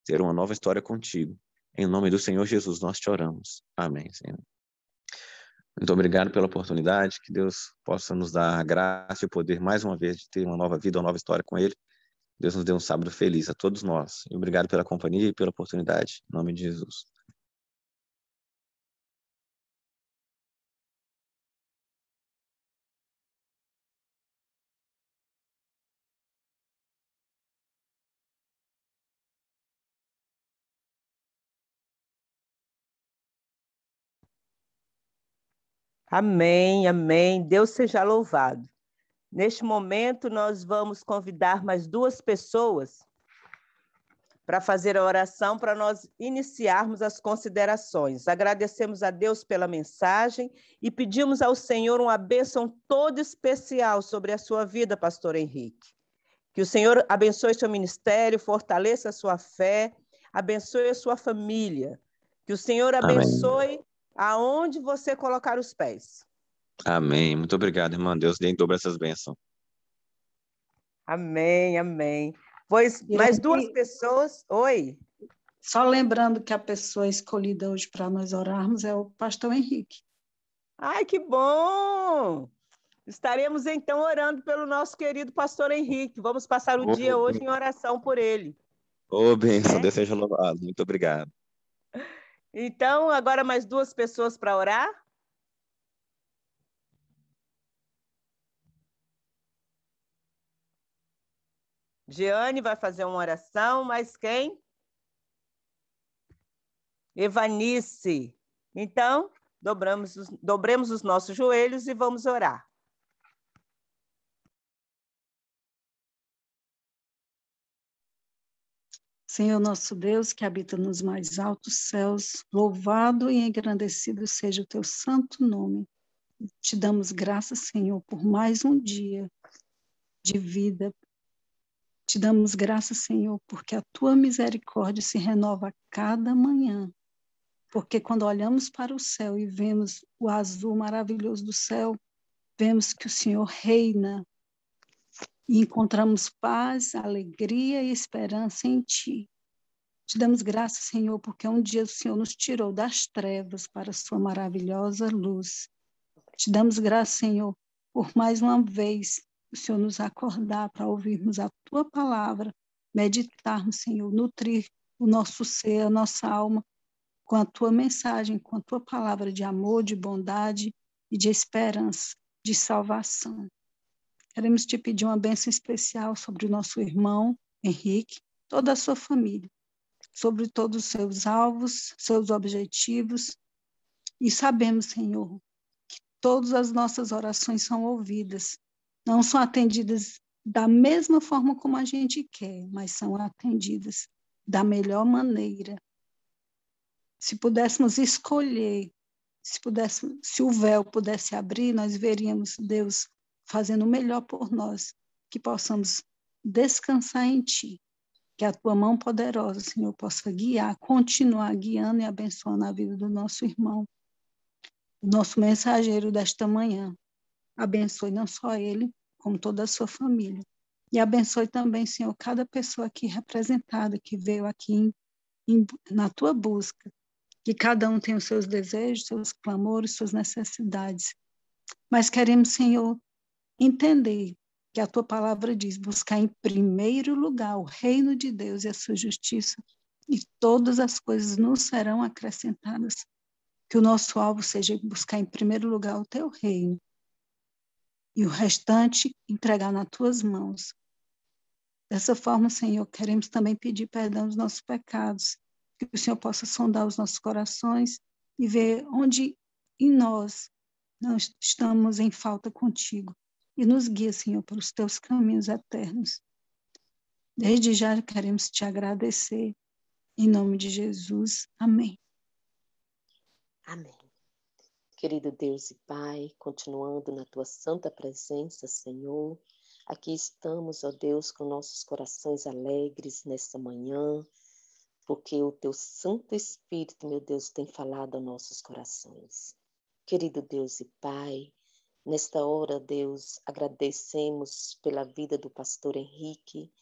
ter uma nova história contigo. Em nome do Senhor Jesus, nós te oramos. Amém, Senhor. Muito obrigado pela oportunidade, que Deus possa nos dar a graça e o poder mais uma vez de ter uma nova vida, uma nova história com Ele. Deus nos dê um sábado feliz a todos nós. E obrigado pela companhia e pela oportunidade. Em nome de Jesus. Amém, amém. Deus seja louvado. Neste momento, nós vamos convidar mais 2 pessoas para fazer a oração, para nós iniciarmos as considerações. Agradecemos a Deus pela mensagem e pedimos ao Senhor uma bênção toda especial sobre a sua vida, pastor Henrique. Que o Senhor abençoe seu ministério, fortaleça a sua fé, abençoe a sua família. Que o Senhor abençoe aonde você colocar os pés. Amém. Muito obrigado, irmã. Deus dê em dobro essas bênçãos. Amém, amém. Pois mais 2 pessoas. Oi. Só lembrando que a pessoa escolhida hoje para nós orarmos é o pastor Henrique. Ai, que bom! Estaremos então orando pelo nosso querido pastor Henrique. Vamos passar o dia hoje em oração por ele. Ô, bênção, Deus seja louvado. Muito obrigado. Então, agora mais 2 pessoas para orar. Jeane vai fazer uma oração, mas quem? Evanice. Então, dobremos os nossos joelhos e vamos orar. Senhor nosso Deus, que habita nos mais altos céus, louvado e engrandecido seja o teu santo nome. Te damos graças, Senhor, por mais um dia de vida. Te damos graças, Senhor, porque a tua misericórdia se renova a cada manhã. Porque quando olhamos para o céu e vemos o azul maravilhoso do céu, vemos que o Senhor reina e encontramos paz, alegria e esperança em ti. Te damos graças, Senhor, porque um dia o Senhor nos tirou das trevas para a sua maravilhosa luz. Te damos graças, Senhor, por mais uma vez o Senhor nos acordar para ouvirmos a tua palavra, meditarmos, Senhor, nutrir o nosso ser, a nossa alma, com a tua mensagem, com a tua palavra de amor, de bondade e de esperança, de salvação. Queremos te pedir uma bênção especial sobre o nosso irmão Henrique, toda a sua família, sobre todos os seus alvos, seus objetivos, e sabemos, Senhor, que todas as nossas orações são ouvidas, não são atendidas da mesma forma como a gente quer, mas são atendidas da melhor maneira. Se pudéssemos escolher, se o véu pudesse abrir, nós veríamos Deus fazendo o melhor por nós, que possamos descansar em Ti, que a Tua mão poderosa, Senhor, possa guiar, continuar guiando e abençoando a vida do nosso irmão, o nosso mensageiro desta manhã. Abençoe não só ele, como toda a sua família. E abençoe também, Senhor, cada pessoa aqui representada, que veio aqui na Tua busca, que cada um tem os seus desejos, seus clamores, suas necessidades. Mas queremos, Senhor, entender que a tua palavra diz, buscar em primeiro lugar o reino de Deus e a sua justiça, e todas as coisas nos serão acrescentadas. Que o nosso alvo seja buscar em primeiro lugar o teu reino, e o restante entregar nas tuas mãos. Dessa forma, Senhor, queremos também pedir perdão dos nossos pecados, que o Senhor possa sondar os nossos corações e ver onde em nós não estamos em falta contigo. E nos guia, Senhor, pelos teus caminhos eternos. Desde já queremos te agradecer. Em nome de Jesus. Amém. Amém. Querido Deus e Pai, continuando na tua santa presença, Senhor, aqui estamos, ó Deus, com nossos corações alegres nesta manhã, porque o teu Santo Espírito, meu Deus, tem falado aos nossos corações. Querido Deus e Pai, nesta hora, Deus, agradecemos pela vida do pastor Henrique,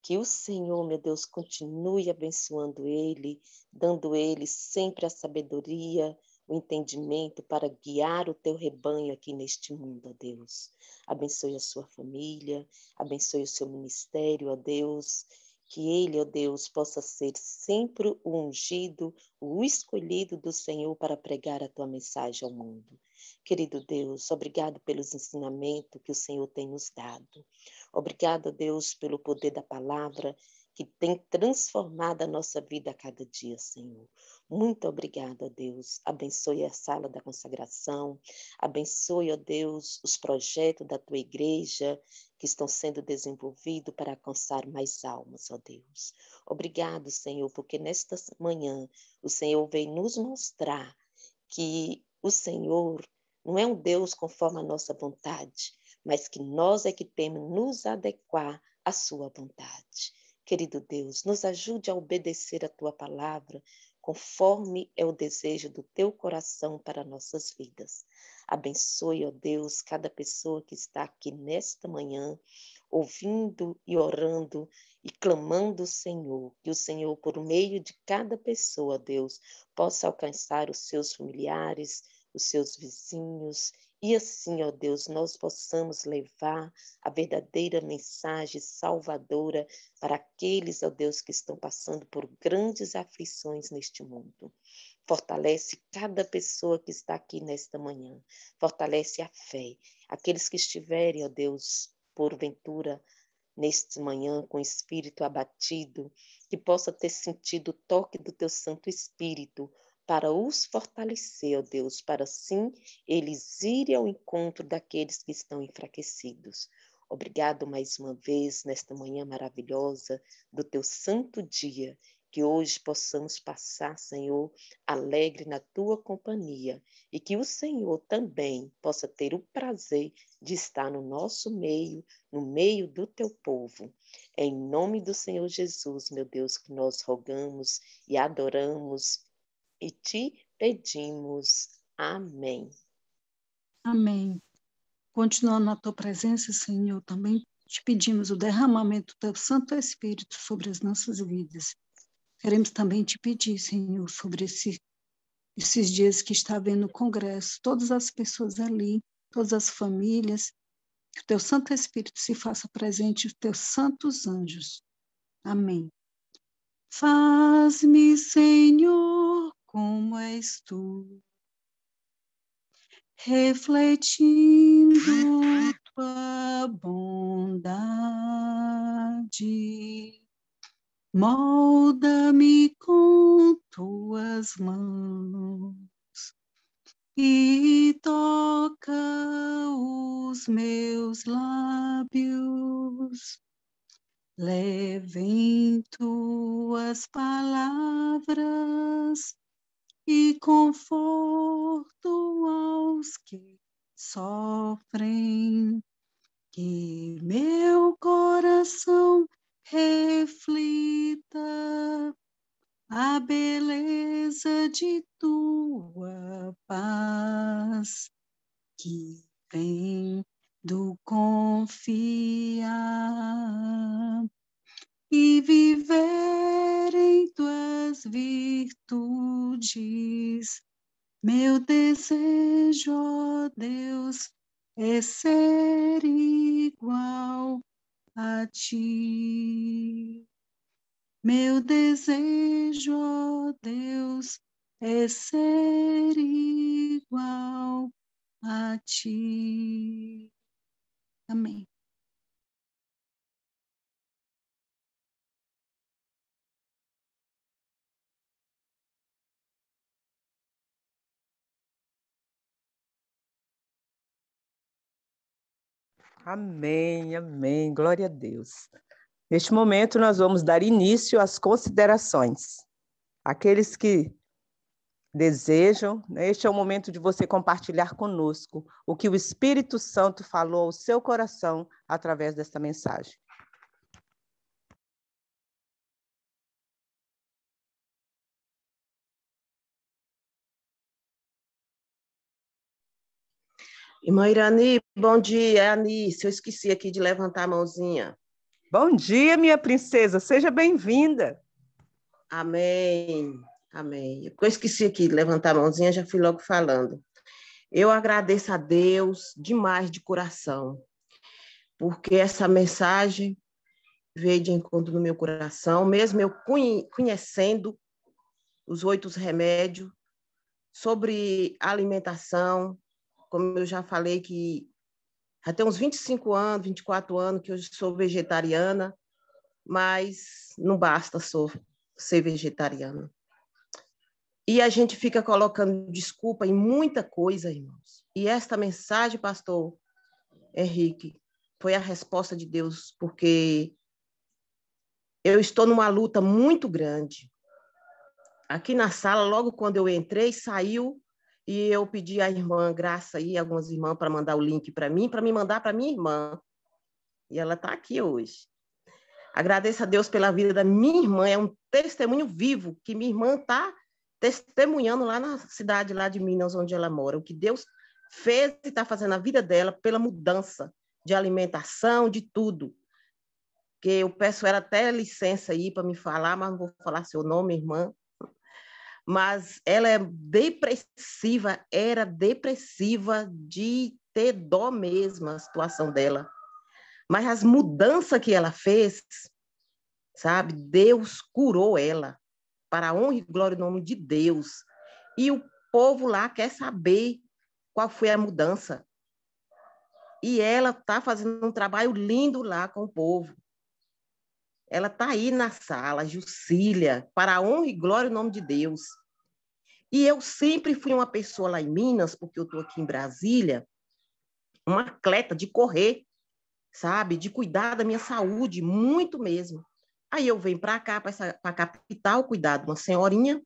que o Senhor, meu Deus, continue abençoando ele, dando ele sempre a sabedoria, o entendimento para guiar o teu rebanho aqui neste mundo, ó Deus. Abençoe a sua família, abençoe o seu ministério, ó Deus. Que ele, ó Deus, possa ser sempre o ungido, o escolhido do Senhor para pregar a tua mensagem ao mundo. Querido Deus, obrigado pelos ensinamentos que o Senhor tem nos dado. Obrigado, Deus, pelo poder da palavra que tem transformado a nossa vida a cada dia, Senhor. Muito obrigada, ó Deus. Abençoe a sala da consagração. Abençoe, ó Deus, os projetos da tua igreja que estão sendo desenvolvidos para alcançar mais almas, ó Deus. Obrigado, Senhor, porque nesta manhã o Senhor veio nos mostrar que o Senhor não é um Deus conforme a nossa vontade, mas que nós é que temos que nos adequar à sua vontade. Querido Deus, nos ajude a obedecer a tua palavra, conforme é o desejo do teu coração para nossas vidas. Abençoe, ó Deus, cada pessoa que está aqui nesta manhã, ouvindo e orando e clamando o Senhor, que o Senhor, por meio de cada pessoa, Deus, possa alcançar os seus familiares, os seus vizinhos, e assim, ó Deus, nós possamos levar a verdadeira mensagem salvadora para aqueles, ó Deus, que estão passando por grandes aflições neste mundo. Fortalece cada pessoa que está aqui nesta manhã. Fortalece a fé. Aqueles que estiverem, ó Deus, porventura, neste manhã, com o espírito abatido, que possa ter sentido o toque do teu Santo Espírito para os fortalecer, ó Deus, para assim eles irem ao encontro daqueles que estão enfraquecidos. Obrigado mais uma vez nesta manhã maravilhosa do teu santo dia, que hoje possamos passar, Senhor, alegre na tua companhia e que o Senhor também possa ter o prazer de estar no nosso meio, no meio do teu povo. É em nome do Senhor Jesus, meu Deus, que nós rogamos e adoramos e te pedimos. Amém. Amém. Continuando na tua presença, Senhor, também te pedimos o derramamento do teu Santo Espírito sobre as nossas vidas. Queremos também te pedir, Senhor, sobre esses dias que está havendo o congresso, todas as pessoas ali, todas as famílias, que o teu Santo Espírito se faça presente, os teus santos anjos. Amém. Faz-me, Senhor, como és tu, refletindo tua bondade. Molda-me com tuas mãos e toca os meus lábios. Levem tuas palavras e conforto aos que sofrem, que meu coração reflita a beleza de tua paz, que vem do confiar e viver em tuas virtudes. Meu desejo, ó Deus, é ser igual a ti. Meu desejo, ó Deus, é ser igual a ti. Amém. Amém, amém, glória a Deus. Neste momento, nós vamos dar início às considerações. Aqueles que desejam, este é o momento de você compartilhar conosco o que o Espírito Santo falou ao seu coração através desta mensagem. Irmã Irani, bom dia, é a Anice. Eu esqueci aqui de levantar a mãozinha. Bom dia, minha princesa, seja bem-vinda. Amém. Amém. Eu esqueci aqui de levantar a mãozinha, já fui logo falando. Eu agradeço a Deus demais de coração, porque essa mensagem veio de encontro no meu coração, mesmo eu conhecendo os 8 remédios sobre alimentação, como eu já falei que já tem uns 25 anos, 24 anos que eu sou vegetariana, mas não basta ser vegetariana. E a gente fica colocando desculpa em muita coisa, irmãos. E esta mensagem, pastor Henrique, foi a resposta de Deus, porque eu estou numa luta muito grande. Aqui na sala, logo quando eu entrei, saiu, e eu pedi à irmã Graça e algumas irmãs para mandar o link para mim mandar para minha irmã. E ela está aqui hoje. Agradeço a Deus pela vida da minha irmã, é um testemunho vivo que minha irmã está testemunhando lá na cidade lá de Minas, onde ela mora, o que Deus fez e está fazendo na vida dela pela mudança de alimentação, de tudo. Que eu peço ela até licença aí para me falar, mas não vou falar seu nome, irmã. Mas ela é depressiva, era depressiva de ter dó mesmo a situação dela. Mas as mudanças que ela fez, sabe, Deus curou ela, para a honra e glória do nome de Deus. E o povo lá quer saber qual foi a mudança. E ela está fazendo um trabalho lindo lá com o povo. Ela está aí na sala, Jucília, para a honra e glória do nome de Deus. E eu sempre fui uma pessoa lá em Minas, porque eu estou aqui em Brasília, uma atleta de correr, sabe? De cuidar da minha saúde, muito mesmo. Aí eu venho para cá, para a capital, cuidar de uma senhorinha.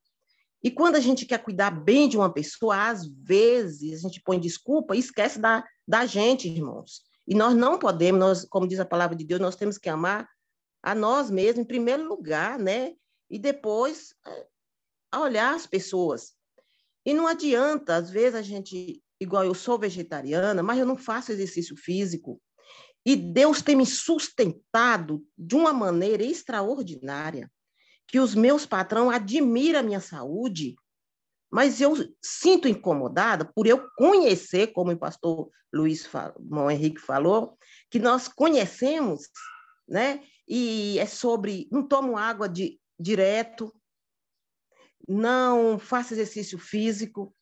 E quando a gente quer cuidar bem de uma pessoa, às vezes a gente põe desculpa e esquece da gente, irmãos. E nós não podemos, como diz a palavra de Deus, nós temos que amar a nós mesmos em primeiro lugar, né? E depois olhar as pessoas. E não adianta, às vezes a gente, igual eu sou vegetariana, mas eu não faço exercício físico. E Deus tem me sustentado de uma maneira extraordinária, que os meus patrões admiram a minha saúde, mas eu sinto incomodada por eu conhecer, como o pastor Irmão Henrique falou, que nós conhecemos, né? E é sobre, não tomo água direto, não faço exercício físico,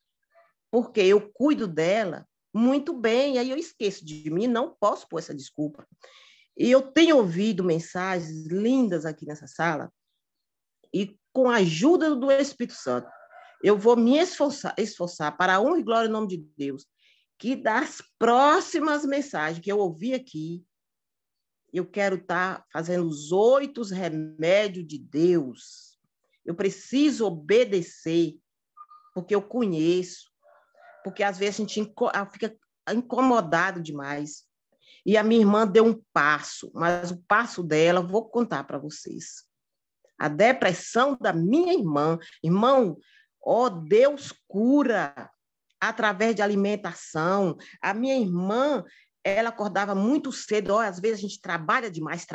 porque eu cuido dela muito bem, aí eu esqueço de mim, não posso pôr essa desculpa. E eu tenho ouvido mensagens lindas aqui nessa sala, e com a ajuda do Espírito Santo, eu vou me esforçar para a honra e glória em nome de Deus, que das próximas mensagens que eu ouvi aqui, eu quero estar fazendo os 8 remédios de Deus. Eu preciso obedecer, porque eu conheço, porque às vezes a gente fica incomodado demais. E a minha irmã deu um passo, mas o passo dela, vou contar para vocês. A depressão da minha irmã, irmão, Deus cura através de alimentação. A minha irmã, ela acordava muito cedo, às vezes a gente trabalha demais,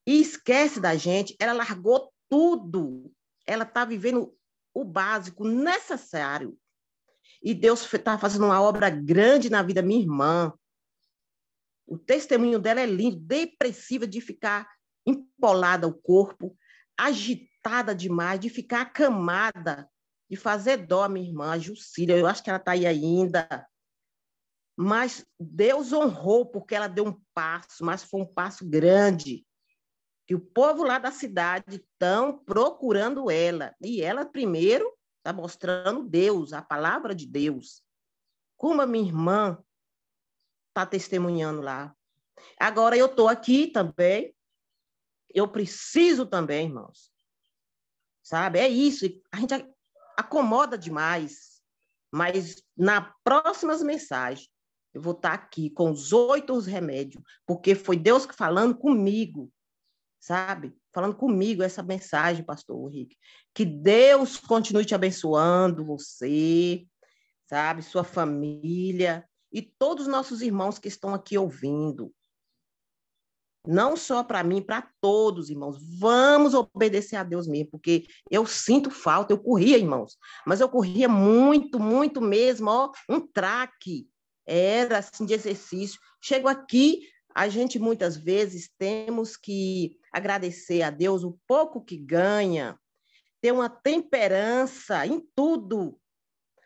e esquece da gente, ela largou tudo, ela está vivendo o básico, necessário. E Deus está fazendo uma obra grande na vida da minha irmã. O testemunho dela é lindo, depressiva de ficar empolada o corpo, agitada demais, de ficar acamada, de fazer dó a minha irmã, a Jucília, eu acho que ela está aí ainda. Mas Deus honrou, porque ela deu um passo, mas foi um passo grande. E o povo lá da cidade estão procurando ela. E ela, primeiro, está mostrando Deus, a palavra de Deus. Como a minha irmã está testemunhando lá. Agora eu estou aqui também. Eu preciso também, irmãos. Sabe? É isso. A gente acomoda demais. Mas nas próximas mensagens, eu vou estar aqui com os 8 remédios, porque foi Deus falando comigo. Sabe? Falando comigo essa mensagem, pastor Henrique. Que Deus continue te abençoando, você, sabe? Sua família e todos os nossos irmãos que estão aqui ouvindo. Não só para mim, para todos, irmãos. Vamos obedecer a Deus mesmo, porque eu sinto falta. Eu corria, irmãos, mas eu corria muito, muito mesmo, ó, um traque. Era assim de exercício. Chego aqui, a gente muitas vezes temos que agradecer a Deus o pouco que ganha, ter uma temperança em tudo.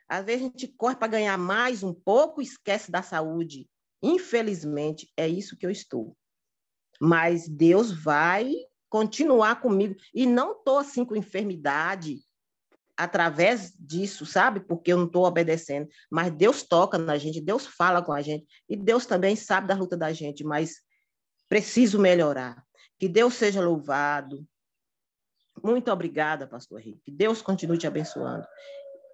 Às vezes a gente corre para ganhar mais um pouco e esquece da saúde. Infelizmente, é isso que eu estou. Mas Deus vai continuar comigo. E não estou assim com enfermidade através disso, sabe? Porque eu não estou obedecendo. Mas Deus toca na gente, Deus fala com a gente. E Deus também sabe da luta da gente, mas preciso melhorar. Que Deus seja louvado. Muito obrigada, pastor Henrique. Que Deus continue te abençoando.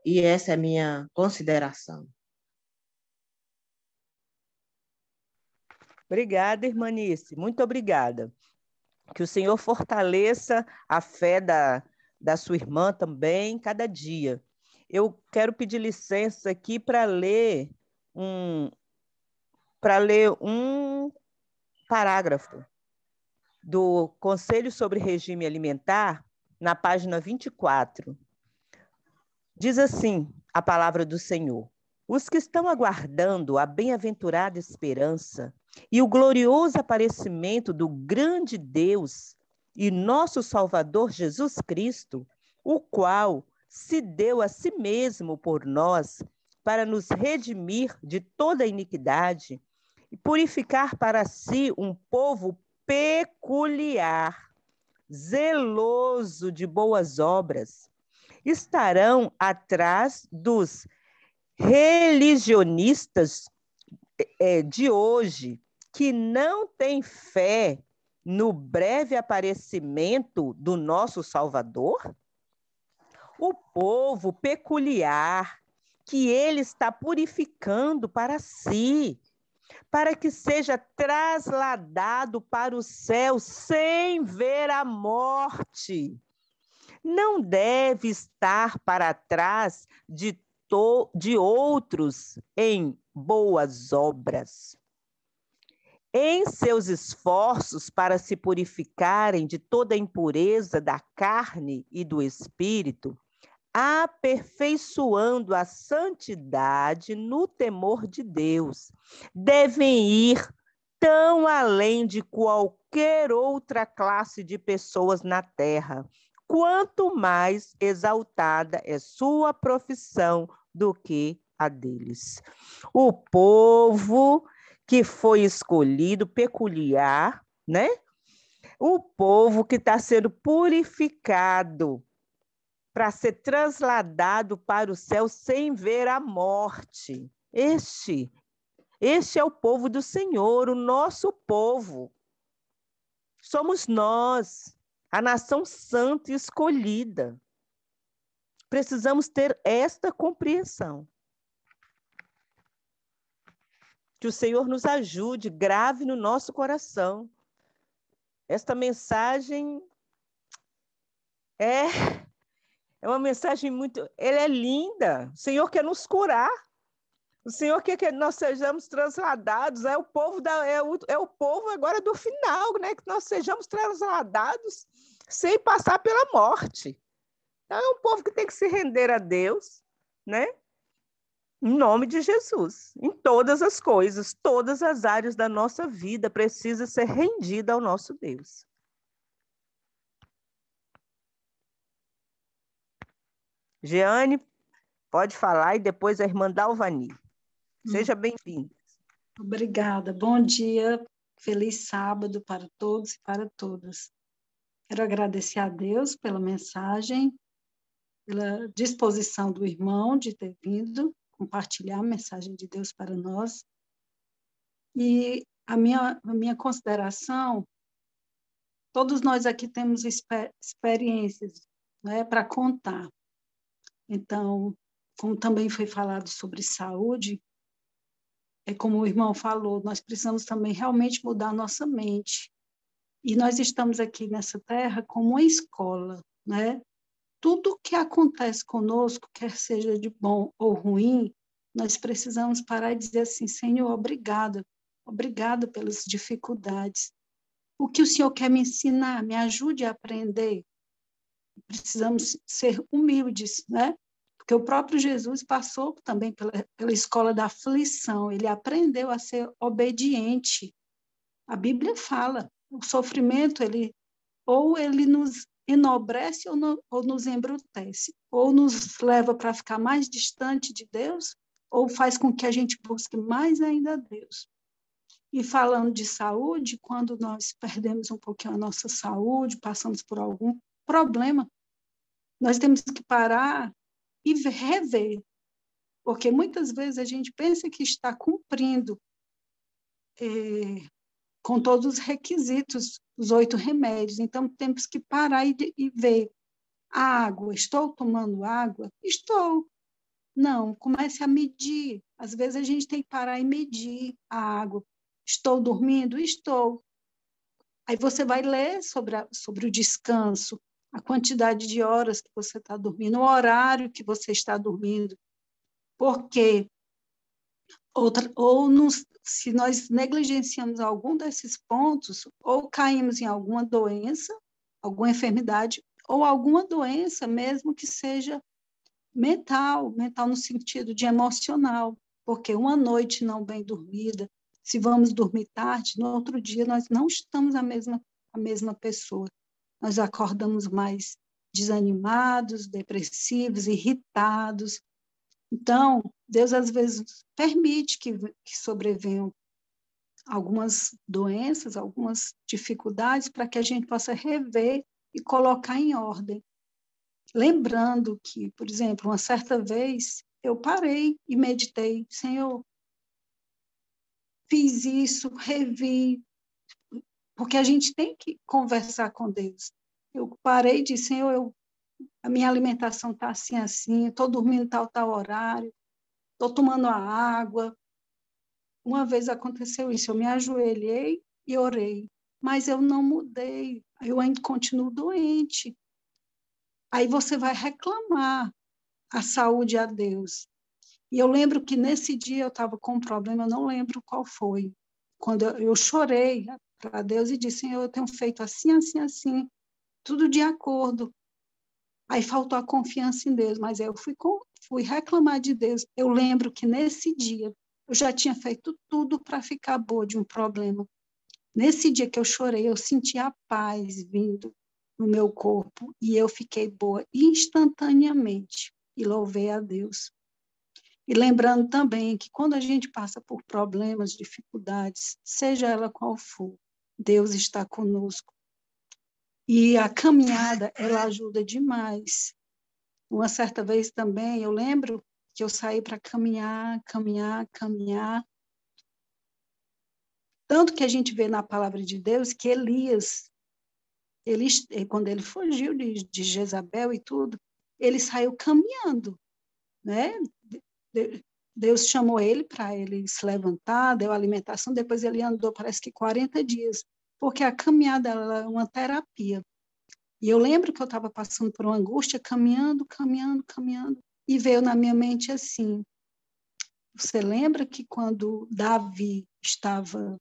E essa é a minha consideração. Obrigada, irmanice. Muito obrigada. Que o Senhor fortaleça a fé da sua irmã também, cada dia. Eu quero pedir licença aqui para ler um parágrafo do Conselho sobre Regime Alimentar, na página 24. Diz assim a palavra do Senhor: os que estão aguardando a bem-aventurada esperança e o glorioso aparecimento do grande Deus e nosso Salvador Jesus Cristo, o qual se deu a si mesmo por nós para nos redimir de toda iniquidade e purificar para si um povo peculiar, zeloso de boas obras, estarão atrás dos religionistas de hoje, que não têm fé no breve aparecimento do nosso Salvador? O povo peculiar que ele está purificando para si, para que seja trasladado para o céu sem ver a morte. Não deve estar para trás de outros em boas obras. Em seus esforços para se purificarem de toda a impureza da carne e do espírito, aperfeiçoando a santidade no temor de Deus, devem ir tão além de qualquer outra classe de pessoas na terra, quanto mais exaltada é sua profissão do que a deles. O povo que foi escolhido, peculiar, né? O povo que está sendo purificado para ser trasladado para o céu sem ver a morte. Este é o povo do Senhor, o nosso povo. Somos nós, a nação santa e escolhida. Precisamos ter esta compreensão. Que o Senhor nos ajude, grave no nosso coração. Esta mensagem é uma mensagem ela é linda. O Senhor quer nos curar. O Senhor quer que nós sejamos transladados. É o povo agora do final, né? Que nós sejamos transladados sem passar pela morte. Então, é um povo que tem que se render a Deus, né? Em nome de Jesus. Em todas as coisas, todas as áreas da nossa vida precisa ser rendida ao nosso Deus. Jeane, pode falar e depois a irmã Dalvani. Seja bem-vinda. Obrigada. Bom dia, feliz sábado para todos e para todas. Quero agradecer a Deus pela mensagem, pela disposição do irmão de ter vindo compartilhar a mensagem de Deus para nós. E a minha consideração, todos nós aqui temos experiências, né, para contar. Então, como também foi falado sobre saúde, como o irmão falou, nós precisamos também realmente mudar a nossa mente. E nós estamos aqui nessa terra como uma escola, né? Tudo que acontece conosco, quer seja de bom ou ruim, nós precisamos parar e dizer assim, Senhor, obrigada pelas dificuldades. O que o Senhor quer me ensinar? Me ajude a aprender. Precisamos ser humildes, né? Porque o próprio Jesus passou também pela escola da aflição. Ele aprendeu a ser obediente. A Bíblia fala, o sofrimento, ou ele nos enobrece ou nos embrutece. Ou nos leva para ficar mais distante de Deus, ou faz com que a gente busque mais ainda a Deus. E falando de saúde, quando nós perdemos um pouquinho a nossa saúde, passamos por algum problema, nós temos que parar e rever, porque muitas vezes a gente pensa que está cumprindo com todos os requisitos, os 8 remédios, então temos que parar e ver. A água, estou tomando água? Estou. Não, comece a medir. Às vezes a gente tem que parar e medir a água. Estou dormindo? Estou. Aí você vai ler sobre o descanso, a quantidade de horas que você está dormindo, o horário que você está dormindo. Porque se nós negligenciamos algum desses pontos, ou caímos em alguma doença, alguma enfermidade, ou alguma doença mesmo que seja mental no sentido de emocional, porque uma noite não bem dormida, se vamos dormir tarde, no outro dia nós não estamos a mesma pessoa. Nós acordamos mais desanimados, depressivos, irritados. Então, Deus às vezes permite que sobrevenham algumas doenças, algumas dificuldades, para que a gente possa rever e colocar em ordem. Lembrando que, por exemplo, uma certa vez eu parei e meditei, Senhor, fiz isso, revi, porque a gente tem que conversar com Deus. Eu parei e disse, Senhor, a minha alimentação está assim, estou dormindo tal horário, estou tomando a água. Uma vez aconteceu isso, eu me ajoelhei e orei, mas eu não mudei, eu ainda continuo doente. Aí você vai reclamar a saúde a Deus. E eu lembro que nesse dia eu estava com um problema, eu não lembro qual foi, quando eu chorei para Deus e disse, Senhor, eu tenho feito assim, tudo de acordo. Aí faltou a confiança em Deus, mas eu fui reclamar de Deus. Eu lembro que nesse dia eu já tinha feito tudo para ficar boa de um problema. Nesse dia que eu chorei, eu senti a paz vindo no meu corpo e eu fiquei boa instantaneamente e louvei a Deus. E lembrando também que quando a gente passa por problemas, dificuldades, seja ela qual for, Deus está conosco. E a caminhada, ela ajuda demais. Uma certa vez também, eu lembro que eu saí para caminhar. Tanto que a gente vê na palavra de Deus que Elias, quando ele fugiu de Jezabel e tudo, ele saiu caminhando, né? Deus chamou ele para ele se levantar, deu alimentação, depois ele andou, parece que 40 dias, porque a caminhada é uma terapia. E eu lembro que eu estava passando por uma angústia, caminhando, e veio na minha mente assim, você lembra que quando Davi estava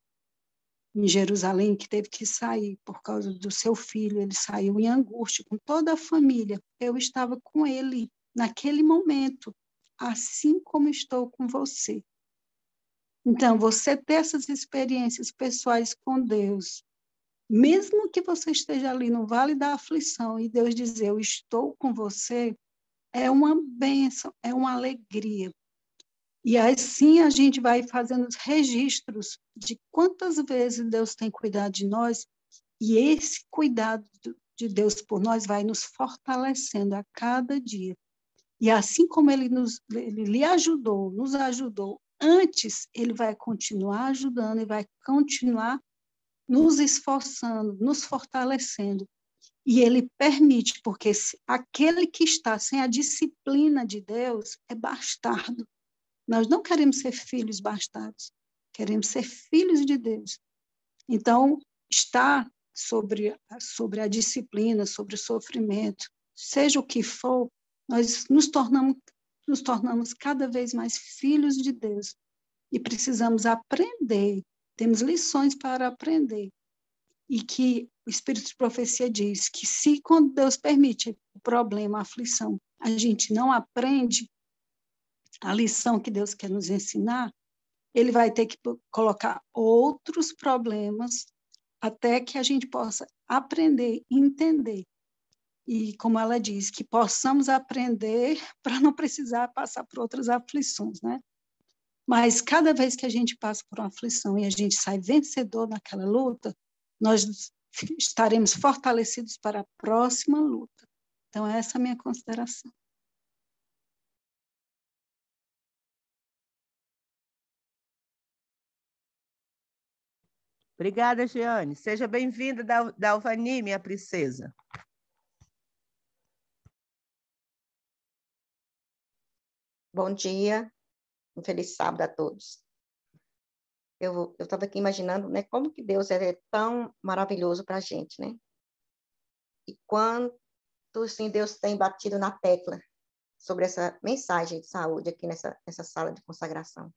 em Jerusalém, que teve que sair por causa do seu filho, ele saiu em angústia com toda a família, eu estava com ele naquele momento, assim como estou com você. Então, você ter essas experiências pessoais com Deus, mesmo que você esteja ali no vale da aflição e Deus dizer, eu estou com você, é uma bênção, é uma alegria. E assim a gente vai fazendo os registros de quantas vezes Deus tem cuidado de nós e esse cuidado de Deus por nós vai nos fortalecendo a cada dia. E assim como ele lhe ajudou, nos ajudou antes, ele vai continuar ajudando e vai continuar nos esforçando, nos fortalecendo. E ele permite, porque aquele que está sem a disciplina de Deus é bastardo. Nós não queremos ser filhos bastardos, queremos ser filhos de Deus. Então, estar sobre a disciplina, sobre o sofrimento, seja o que for, nós nos tornamos cada vez mais filhos de Deus. E precisamos aprender, temos lições para aprender. e que o Espírito de Profecia diz que se, quando Deus permite o problema, a aflição, a gente não aprende a lição que Deus quer nos ensinar, ele vai ter que colocar outros problemas até que a gente possa aprender, entender. E, como ela diz, que possamos aprender para não precisar passar por outras aflições, né? Mas cada vez que a gente passa por uma aflição e a gente sai vencedor naquela luta, nós estaremos fortalecidos para a próxima luta. Então, essa é a minha consideração. Obrigada, Jeane. Seja bem-vinda, Dalvani, minha princesa. Bom dia, um feliz sábado a todos. Eu estava aqui imaginando, né, como que Deus é tão maravilhoso para a gente, né? E quanto, assim, Deus tem batido na tecla sobre essa mensagem de saúde aqui nessa sala de consagração.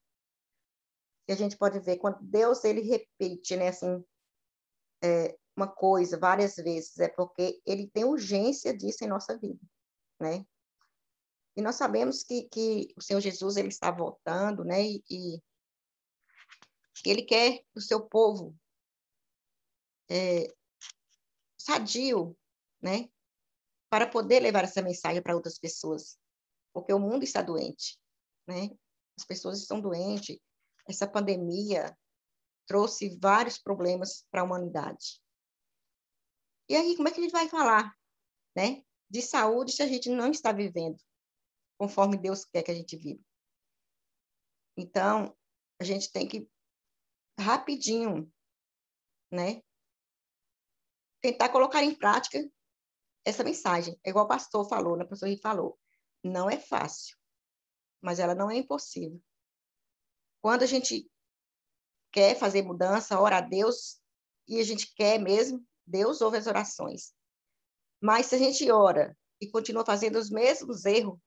E a gente pode ver quando Deus, ele repete, né, assim, uma coisa várias vezes, é porque ele tem urgência disso em nossa vida, né? E nós sabemos que o Senhor Jesus, ele está voltando, né? E ele quer o seu povo sadio, né? Para poder levar essa mensagem para outras pessoas. Porque o mundo está doente, né? As pessoas estão doentes. Essa pandemia trouxe vários problemas para a humanidade. E aí, como é que a gente vai falar, né, de saúde se a gente não está vivendo conforme Deus quer que a gente viva? Então, a gente tem que, rapidinho, né, tentar colocar em prática essa mensagem. É igual o pastor falou, né? O pastor Henrique falou. Não é fácil, mas ela não é impossível. Quando a gente quer fazer mudança, ora a Deus, e a gente quer mesmo, Deus ouve as orações. Mas se a gente ora e continua fazendo os mesmos erros,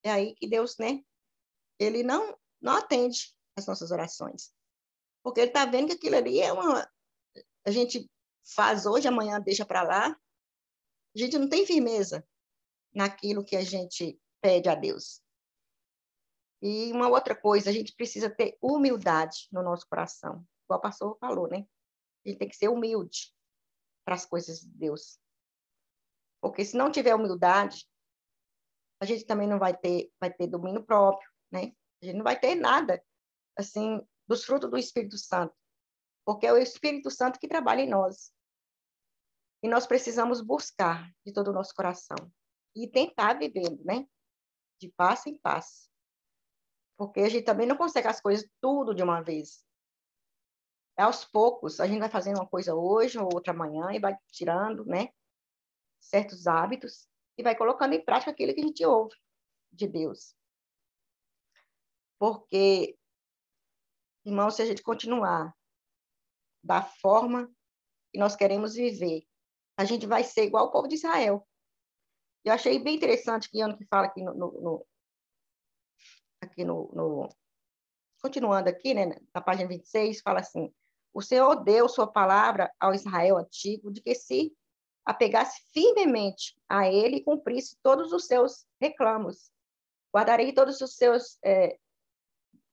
é aí que Deus, né, ele não atende as nossas orações. Porque ele está vendo que aquilo ali a gente faz hoje, amanhã deixa para lá. A gente não tem firmeza naquilo que a gente pede a Deus. E uma outra coisa, a gente precisa ter humildade no nosso coração. Igual o pastor falou, né? A gente tem que ser humilde para as coisas de Deus. Porque se não tiver humildade, a gente também não vai ter domínio próprio, né? A gente não vai ter nada, assim, dos frutos do Espírito Santo. Porque é o Espírito Santo que trabalha em nós. E nós precisamos buscar de todo o nosso coração. E tentar vivendo, né? De passo em passo. Porque a gente também não consegue as coisas tudo de uma vez. Aos poucos, a gente vai fazendo uma coisa hoje ou outra amanhã e vai tirando, né, certos hábitos e vai colocando em prática aquilo que a gente ouve de Deus. Porque, irmão, se a gente continuar da forma que nós queremos viver, a gente vai ser igual o povo de Israel. Eu achei bem interessante que ano que fala aqui continuando aqui, né, na página 26, fala assim: o Senhor deu sua palavra ao Israel antigo, de que se apegasse firmemente a ele e cumprisse todos os seus reclamos. Guardarei todos os seus,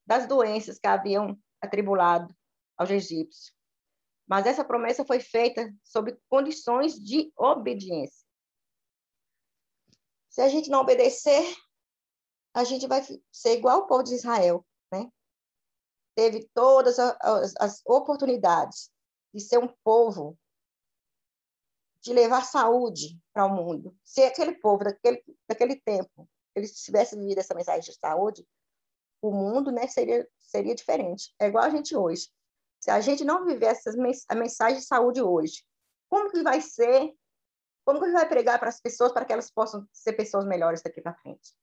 das doenças que haviam atribulado aos egípcios. Mas essa promessa foi feita sob condições de obediência. Se a gente não obedecer, a gente vai ser igual ao povo de Israel, né? Teve todas as oportunidades de ser um povo, de levar saúde para o mundo. Se aquele povo, daquele tempo, eles tivessem vivido essa mensagem de saúde, o mundo, né, seria diferente. É igual a gente hoje. Se a gente não vivesse a mensagem de saúde hoje, como que vai ser? Como que a gente vai pregar para as pessoas para que elas possam ser pessoas melhores daqui para frente?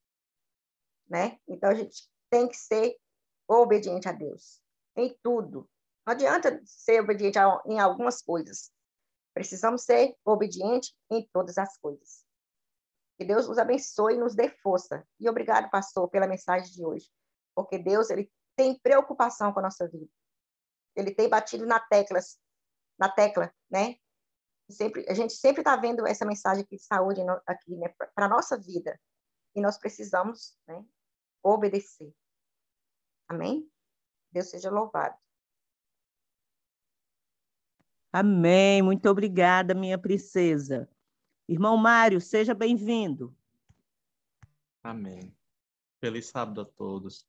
Né? Então, a gente tem que ser obediente a Deus em tudo. Não adianta ser obediente em algumas coisas. Precisamos ser obedientes em todas as coisas. Que Deus nos abençoe e nos dê força. E obrigado, pastor, pela mensagem de hoje. Porque Deus, ele tem preocupação com a nossa vida. Ele tem batido na tecla na tecla, né? A gente sempre está vendo essa mensagem aqui de saúde aqui, né, para a nossa vida. E nós precisamos, né, obedecer. Amém? Deus seja louvado. Amém. Muito obrigada, minha princesa. Irmão Mário, seja bem-vindo. Amém. Feliz sábado a todos.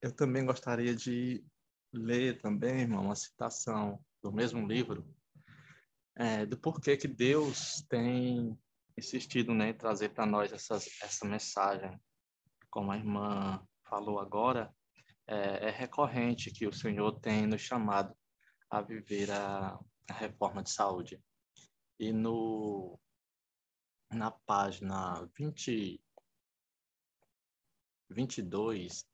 Eu também gostaria de ler também, irmão, uma citação do mesmo livro, do porquê que Deus tem insistido, né, em trazer para nós essa mensagem. Como a irmã falou agora, é recorrente que o Senhor tem nos chamado a viver a reforma de saúde. E na página 22,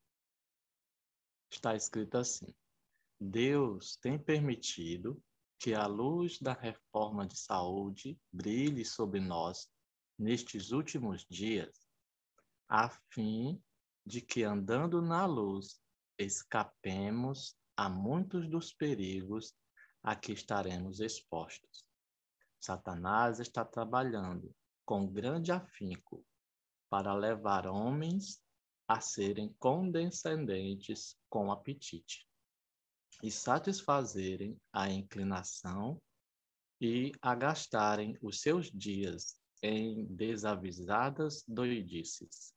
está escrito assim: Deus tem permitido que a luz da reforma de saúde brilhe sobre nós nestes últimos dias, a fim de que, andando na luz, escapemos a muitos dos perigos a que estaremos expostos. Satanás está trabalhando com grande afinco para levar homens a serem condescendentes com apetite e satisfazerem a inclinação e a gastarem os seus dias em desavisadas doidices.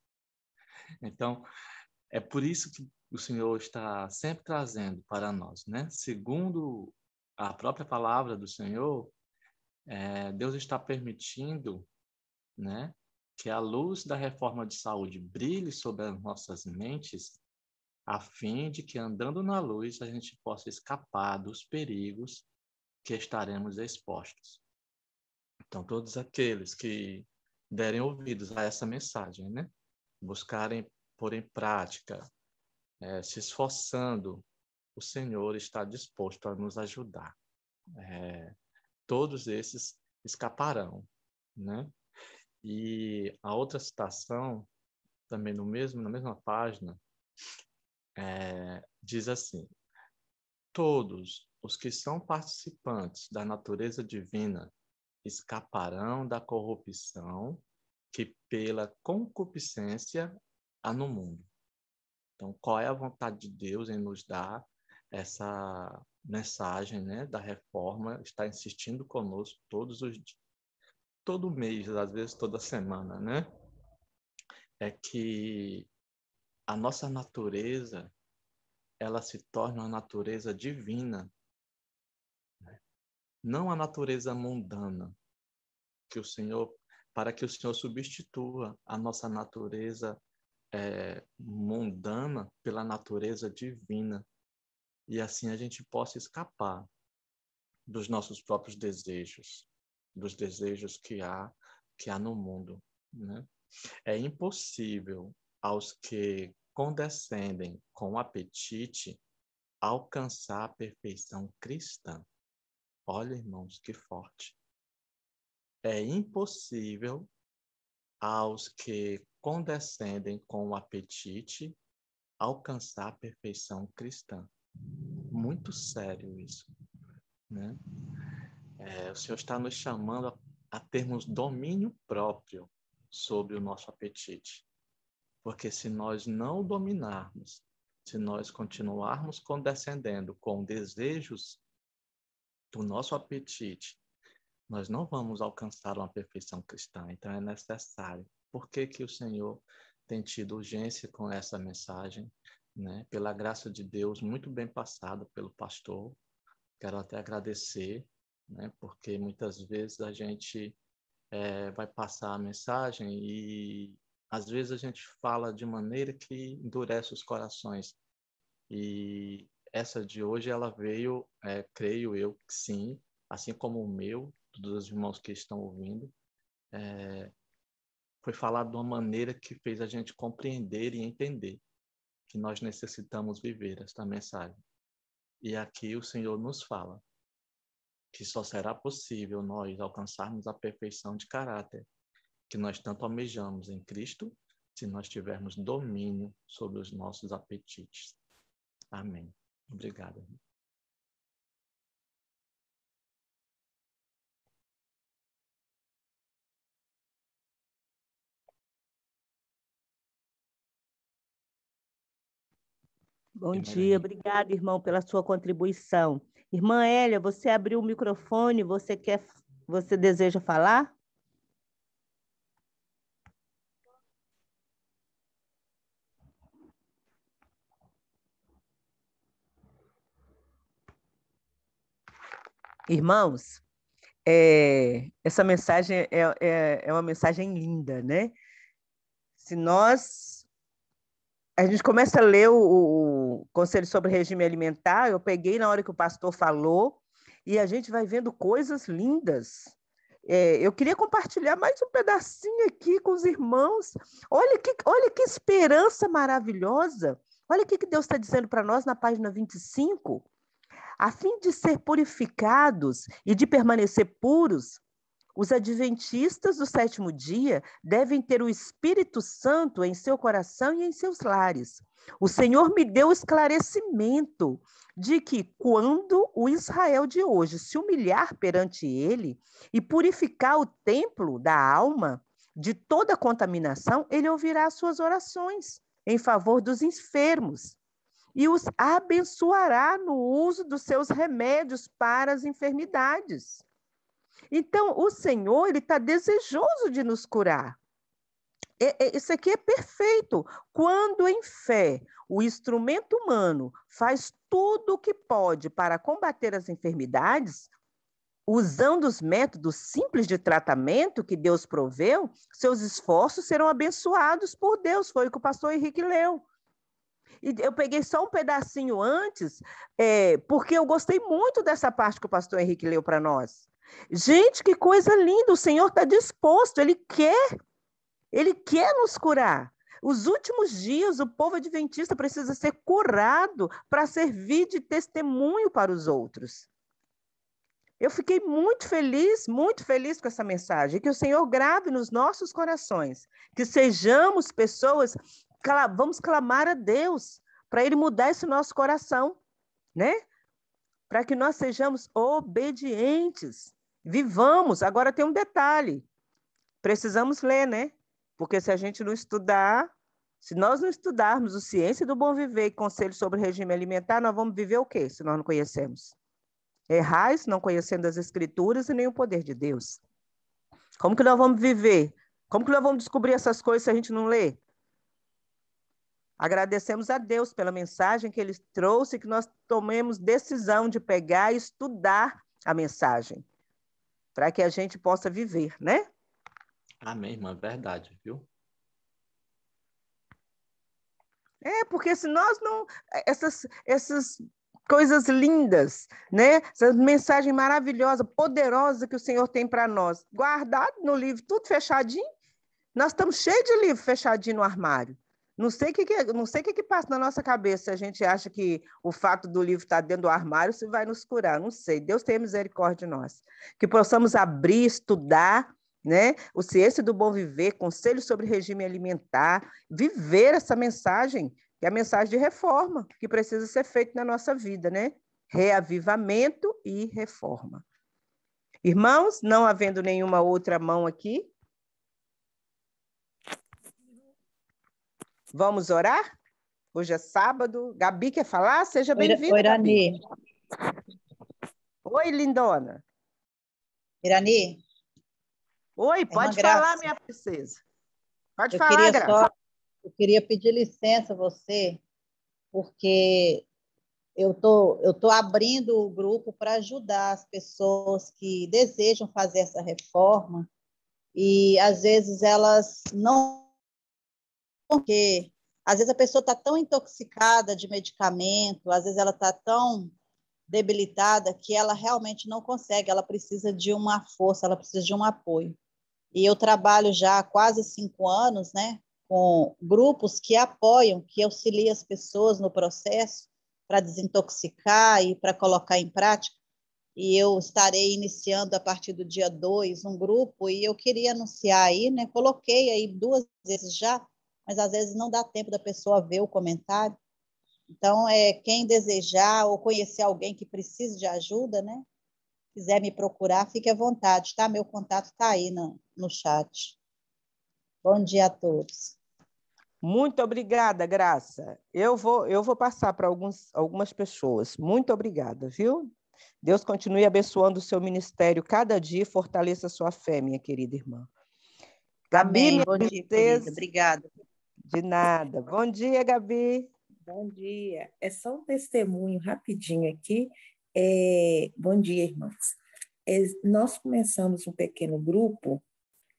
Então, é por isso que o Senhor está sempre trazendo para nós, né? Segundo a própria palavra do Senhor, Deus está permitindo, né, que a luz da reforma de saúde brilhe sobre as nossas mentes, a fim de que, andando na luz, a gente possa escapar dos perigos que estaremos expostos. Então, todos aqueles que derem ouvidos a essa mensagem, né, buscarem pôr em prática, se esforçando, o Senhor está disposto a nos ajudar. Todos esses escaparão, né? E a outra citação, também na mesma página, diz assim: todos os que são participantes da natureza divina escaparão da corrupção que pela concupiscência há no mundo. Então, qual é a vontade de Deus em nos dar essa mensagem, né, da reforma? Está insistindo conosco todos os dias, todo mês, às vezes toda semana, né? É que a nossa natureza, ela se torna uma natureza divina, né? Não a natureza mundana, para que o Senhor substitua a nossa natureza mundana pela natureza divina, e assim a gente possa escapar dos nossos próprios desejos, dos desejos que há no mundo, né? É impossível aos que condescendem com apetite alcançar a perfeição cristã. Olha, irmãos, que forte. É impossível aos que condescendem com o apetite alcançar a perfeição cristã. Muito sério isso, né? O Senhor está nos chamando a termos domínio próprio sobre o nosso apetite. Porque se nós não o dominarmos, se nós continuarmos condescendendo com desejos do nosso apetite, nós não vamos alcançar uma perfeição cristã. Então é necessário. Por que que o Senhor tem tido urgência com essa mensagem, né? Pela graça de Deus, muito bem passada pelo pastor. Quero até agradecer, né? Porque muitas vezes a gente vai passar a mensagem e às vezes a gente fala de maneira que endurece os corações. E essa de hoje, ela veio, creio eu, que sim, assim como o meu, dos irmãos que estão ouvindo, foi falado de uma maneira que fez a gente compreender e entender que nós necessitamos viver esta mensagem. E aqui o Senhor nos fala que só será possível nós alcançarmos a perfeição de caráter que nós tanto almejamos em Cristo, se nós tivermos domínio sobre os nossos apetites. Amém. Obrigado. Bom dia, obrigada, irmão, pela sua contribuição. Irmã Hélia, você abriu o microfone, você deseja falar? Irmãos, essa mensagem é uma mensagem linda, né? A gente começa a ler o Conselho sobre Regime Alimentar, eu peguei na hora que o pastor falou, e a gente vai vendo coisas lindas. Eu queria compartilhar mais um pedacinho aqui com os irmãos. Olha que esperança maravilhosa. Olha o que Deus está dizendo para nós na página 25. A fim de ser purificados e de permanecer puros, os adventistas do sétimo dia devem ter o Espírito Santo em seu coração e em seus lares. O Senhor me deu esclarecimento de que quando o Israel de hoje se humilhar perante ele e purificar o templo da alma de toda contaminação, ele ouvirá as suas orações em favor dos enfermos e os abençoará no uso dos seus remédios para as enfermidades. Então, o Senhor, ele está desejoso de nos curar. Isso aqui é perfeito. Quando em fé, o instrumento humano faz tudo o que pode para combater as enfermidades, usando os métodos simples de tratamento que Deus proveu, seus esforços serão abençoados por Deus. Foi o que o pastor Henrique leu. E eu peguei só um pedacinho antes, porque eu gostei muito dessa parte que o pastor Henrique leu para nós. Gente, que coisa linda! O Senhor está disposto, Ele quer nos curar. Os últimos dias, o povo adventista precisa ser curado para servir de testemunho para os outros. Eu fiquei muito feliz com essa mensagem, que o Senhor grave nos nossos corações, que sejamos pessoas, vamos clamar a Deus para Ele mudar esse nosso coração, né? Para que nós sejamos obedientes, vivamos. Agora tem um detalhe, precisamos ler, né? Porque se a gente não estudar, se nós não estudarmos o Ciência do Bom Viver e Conselho sobre Regime Alimentar, nós vamos viver o quê, se nós não conhecemos? Errais, não conhecendo as Escrituras e nem o poder de Deus. Como que nós vamos viver? Como que nós vamos descobrir essas coisas se a gente não lê? Agradecemos a Deus pela mensagem que Ele trouxe, que nós tomemos decisão de pegar e estudar a mensagem, para que a gente possa viver, né? Amém, irmã, verdade, viu? Porque se nós não... Essas coisas lindas, né? Essa mensagem maravilhosa, poderosa que o Senhor tem para nós, guardado no livro, tudo fechadinho. Nós estamos cheios de livro fechadinho no armário. Não sei o que passa na nossa cabeça, se a gente acha que o fato do livro estar dentro do armário se vai nos curar. Não sei. Deus tenha misericórdia de nós. Que possamos abrir, estudar, né? O Ciência do Bom Viver, Conselho sobre Regime Alimentar, viver essa mensagem, que é a mensagem de reforma, que precisa ser feita na nossa vida, né? Reavivamento e reforma. Irmãos, não havendo nenhuma outra mão aqui, vamos orar? Hoje é sábado. Gabi quer falar? Seja bem-vinda, Irani. Gabi. Oi, lindona. Irani. Oi, pode falar, minha princesa. Pode falar, Graça. Eu queria pedir licença a você, porque eu tô abrindo o grupo para ajudar as pessoas que desejam fazer essa reforma e, às vezes, elas não... Porque, às vezes, a pessoa está tão intoxicada de medicamento, às vezes ela está tão debilitada que ela realmente não consegue, ela precisa de uma força, ela precisa de um apoio. E eu trabalho já há quase 5 anos, né, com grupos que apoiam, que auxiliam as pessoas no processo para desintoxicar e para colocar em prática. E eu estarei iniciando a partir do dia 2 um grupo, e eu queria anunciar aí, né, coloquei aí 2 vezes já, mas às vezes não dá tempo da pessoa ver o comentário. Então, quem desejar ou conhecer alguém que precise de ajuda, né, quiser me procurar, fique à vontade, tá? Meu contato está aí no chat. Bom dia a todos. Muito obrigada, Graça. Eu vou passar para algumas pessoas. Muito obrigada, viu? Deus continue abençoando o seu ministério cada dia e fortaleça a sua fé, minha querida irmã. Gabi, Amém. minha Bom dia, princesa. querida. Obrigada. De nada. Bom dia, Gabi. Bom dia. É só um testemunho rapidinho aqui. Bom dia, irmãos. Nós começamos um pequeno grupo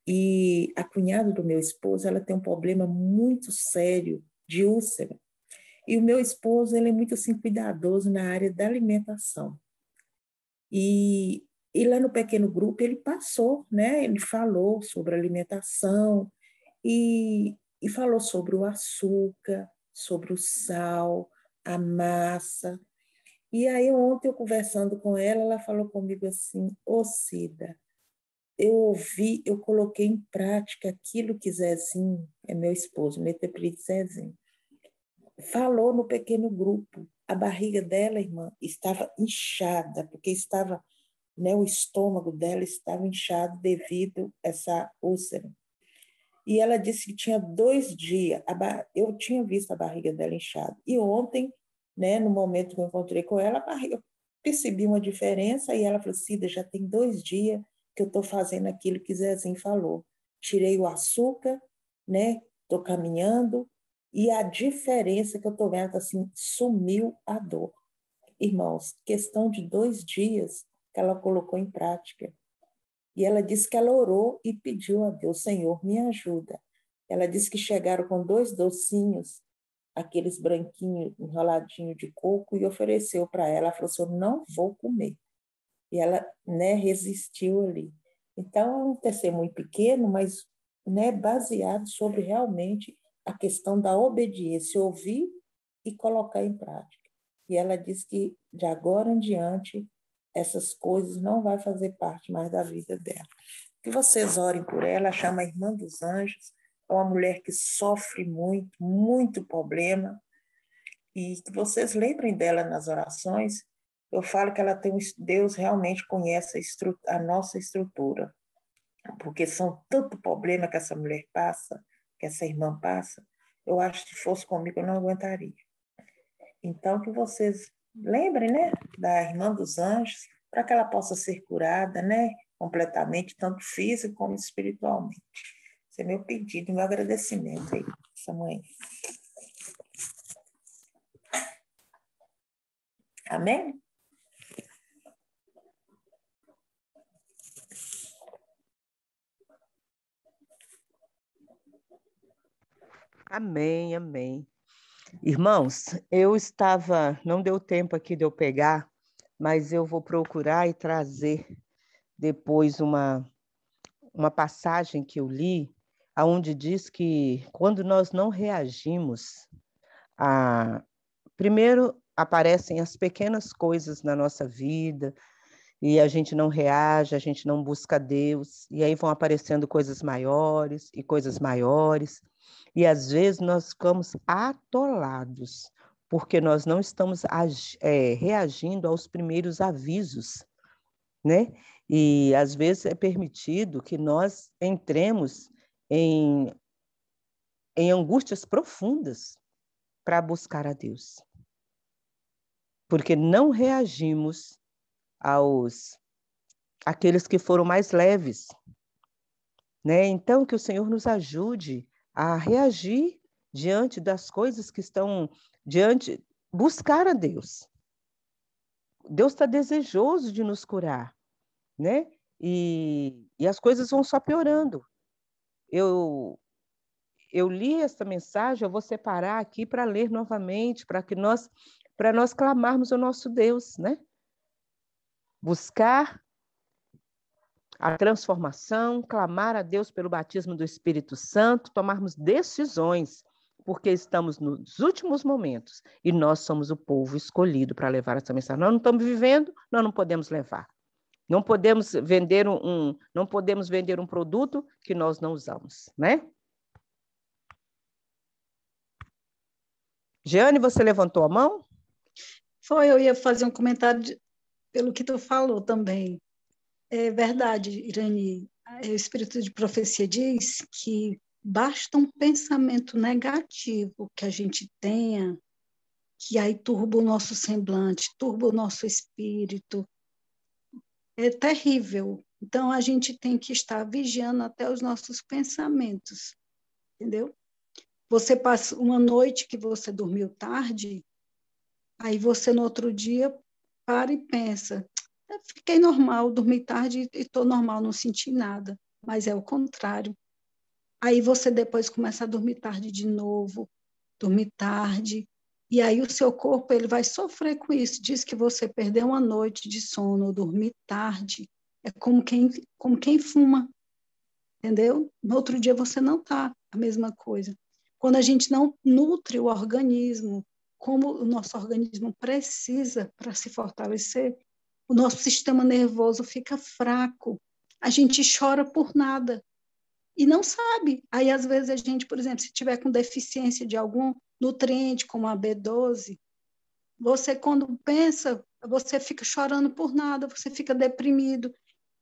e a cunhada do meu esposo, ela tem um problema muito sério de úlcera. E o meu esposo, ele é muito assim, cuidadoso na área da alimentação. E lá no pequeno grupo ele passou, né? Ele falou sobre alimentação e falou sobre o açúcar, sobre o sal, a massa. E aí ontem eu conversando com ela, ela falou comigo assim: ô Cida, eu ouvi, eu coloquei em prática aquilo que Zezinho, é meu esposo, Meteprite Zezinho, falou no pequeno grupo. A barriga dela, irmã, estava inchada, porque estava, né, o estômago dela estava inchado devido a essa úlcera. E ela disse que tinha 2 dias, eu tinha visto a barriga dela inchada. E ontem, né, no momento que eu encontrei com ela, eu percebi uma diferença e ela falou: Cida, já tem 2 dias que eu estou fazendo aquilo que Zezinho falou. Tirei o açúcar, né, estou caminhando, e a diferença que eu estou vendo, assim, sumiu a dor. Irmãos, questão de 2 dias que ela colocou em prática. E ela disse que ela orou e pediu a Deus: Senhor, me ajuda. Ela disse que chegaram com 2 docinhos, aqueles branquinhos, enroladinhos de coco, e ofereceu para ela. Ela falou assim: eu não vou comer. E ela, né, resistiu ali. Então, é um testemunho pequeno, mas, né, baseado sobre realmente a questão da obediência, ouvir e colocar em prática. E ela disse que, de agora em diante, essas coisas não vai fazer parte mais da vida dela. Que vocês orem por ela, chama a Irmã dos Anjos, é uma mulher que sofre muito, muito problema, e que vocês lembrem dela nas orações. Eu falo que ela tem Deus realmente conhece a nossa estrutura, porque são tanto problema que essa mulher passa, que essa irmã passa. Eu acho que se fosse comigo eu não aguentaria. Então que vocês lembrem, né, da Irmã dos Anjos, para que ela possa ser curada, né, completamente, tanto físico como espiritualmente. Esse é meu pedido e meu agradecimento aí, essa manhã. Amém? Amém, amém. Irmãos, não deu tempo aqui de eu pegar, mas eu vou procurar e trazer depois uma passagem que eu li, onde diz que quando nós não reagimos, primeiro aparecem as pequenas coisas na nossa vida, e a gente não reage, a gente não busca Deus, e aí vão aparecendo coisas maiores e coisas maiores, e às vezes nós ficamos atolados, porque nós não estamos reagindo aos primeiros avisos, né? E às vezes é permitido que nós entremos em angústias profundas para buscar a Deus, porque não reagimos àqueles que foram mais leves, né? Então, que o Senhor nos ajude a reagir diante das coisas que estão buscar a Deus. Deus está desejoso de nos curar, né? E as coisas vão só piorando. Eu li essa mensagem, eu vou separar aqui para ler novamente, para nós clamarmos ao nosso Deus, né? Buscar a transformação, clamar a Deus pelo batismo do Espírito Santo, tomarmos decisões, porque estamos nos últimos momentos e nós somos o povo escolhido para levar essa mensagem. Nós não estamos vivendo, nós não podemos levar. Não podemos vender um produto que nós não usamos, né? Jeane, você levantou a mão? Eu ia fazer um comentário pelo que tu falou também. É verdade, Irani, o Espírito de Profecia diz que basta um pensamento negativo que a gente tenha, que aí turba o nosso semblante, turba o nosso espírito. É terrível. Então, a gente tem que estar vigiando até os nossos pensamentos, entendeu? Você passa uma noite que você dormiu tarde, aí você no outro dia para e pensa, eu fiquei normal, dormi tarde e estou normal, não senti nada. Mas é o contrário. Aí você depois começa a dormir tarde de novo, dormir tarde, e aí o seu corpo ele vai sofrer com isso. Diz que você perdeu uma noite de sono, dormir tarde, é como quem fuma, entendeu? No outro dia você não está a mesma coisa. Quando a gente não nutre o organismo, como o nosso organismo precisa para se fortalecer, o nosso sistema nervoso fica fraco, a gente chora por nada e não sabe. Aí, às vezes, a gente, por exemplo, se tiver com deficiência de algum nutriente, como a B12, você, quando pensa, você fica chorando por nada, você fica deprimido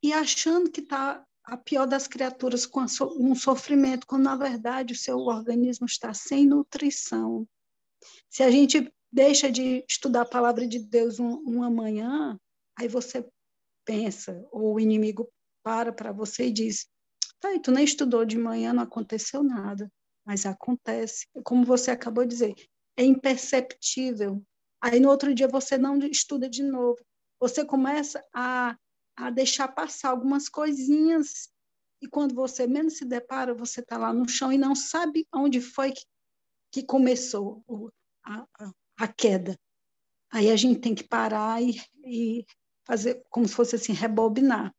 e achando que está a pior das criaturas com um sofrimento, quando, na verdade, o seu organismo está sem nutrição. Se a gente deixa de estudar a palavra de Deus uma manhã, aí você pensa, ou o inimigo para você e diz, tá, e tu nem estudou de manhã, não aconteceu nada. Mas acontece. Como você acabou de dizer, é imperceptível. Aí no outro dia você não estuda de novo. Você começa a deixar passar algumas coisinhas e quando você menos se depara, você está lá no chão e não sabe onde foi que começou a queda. Aí a gente tem que parar e fazer como se fosse assim, rebobinar.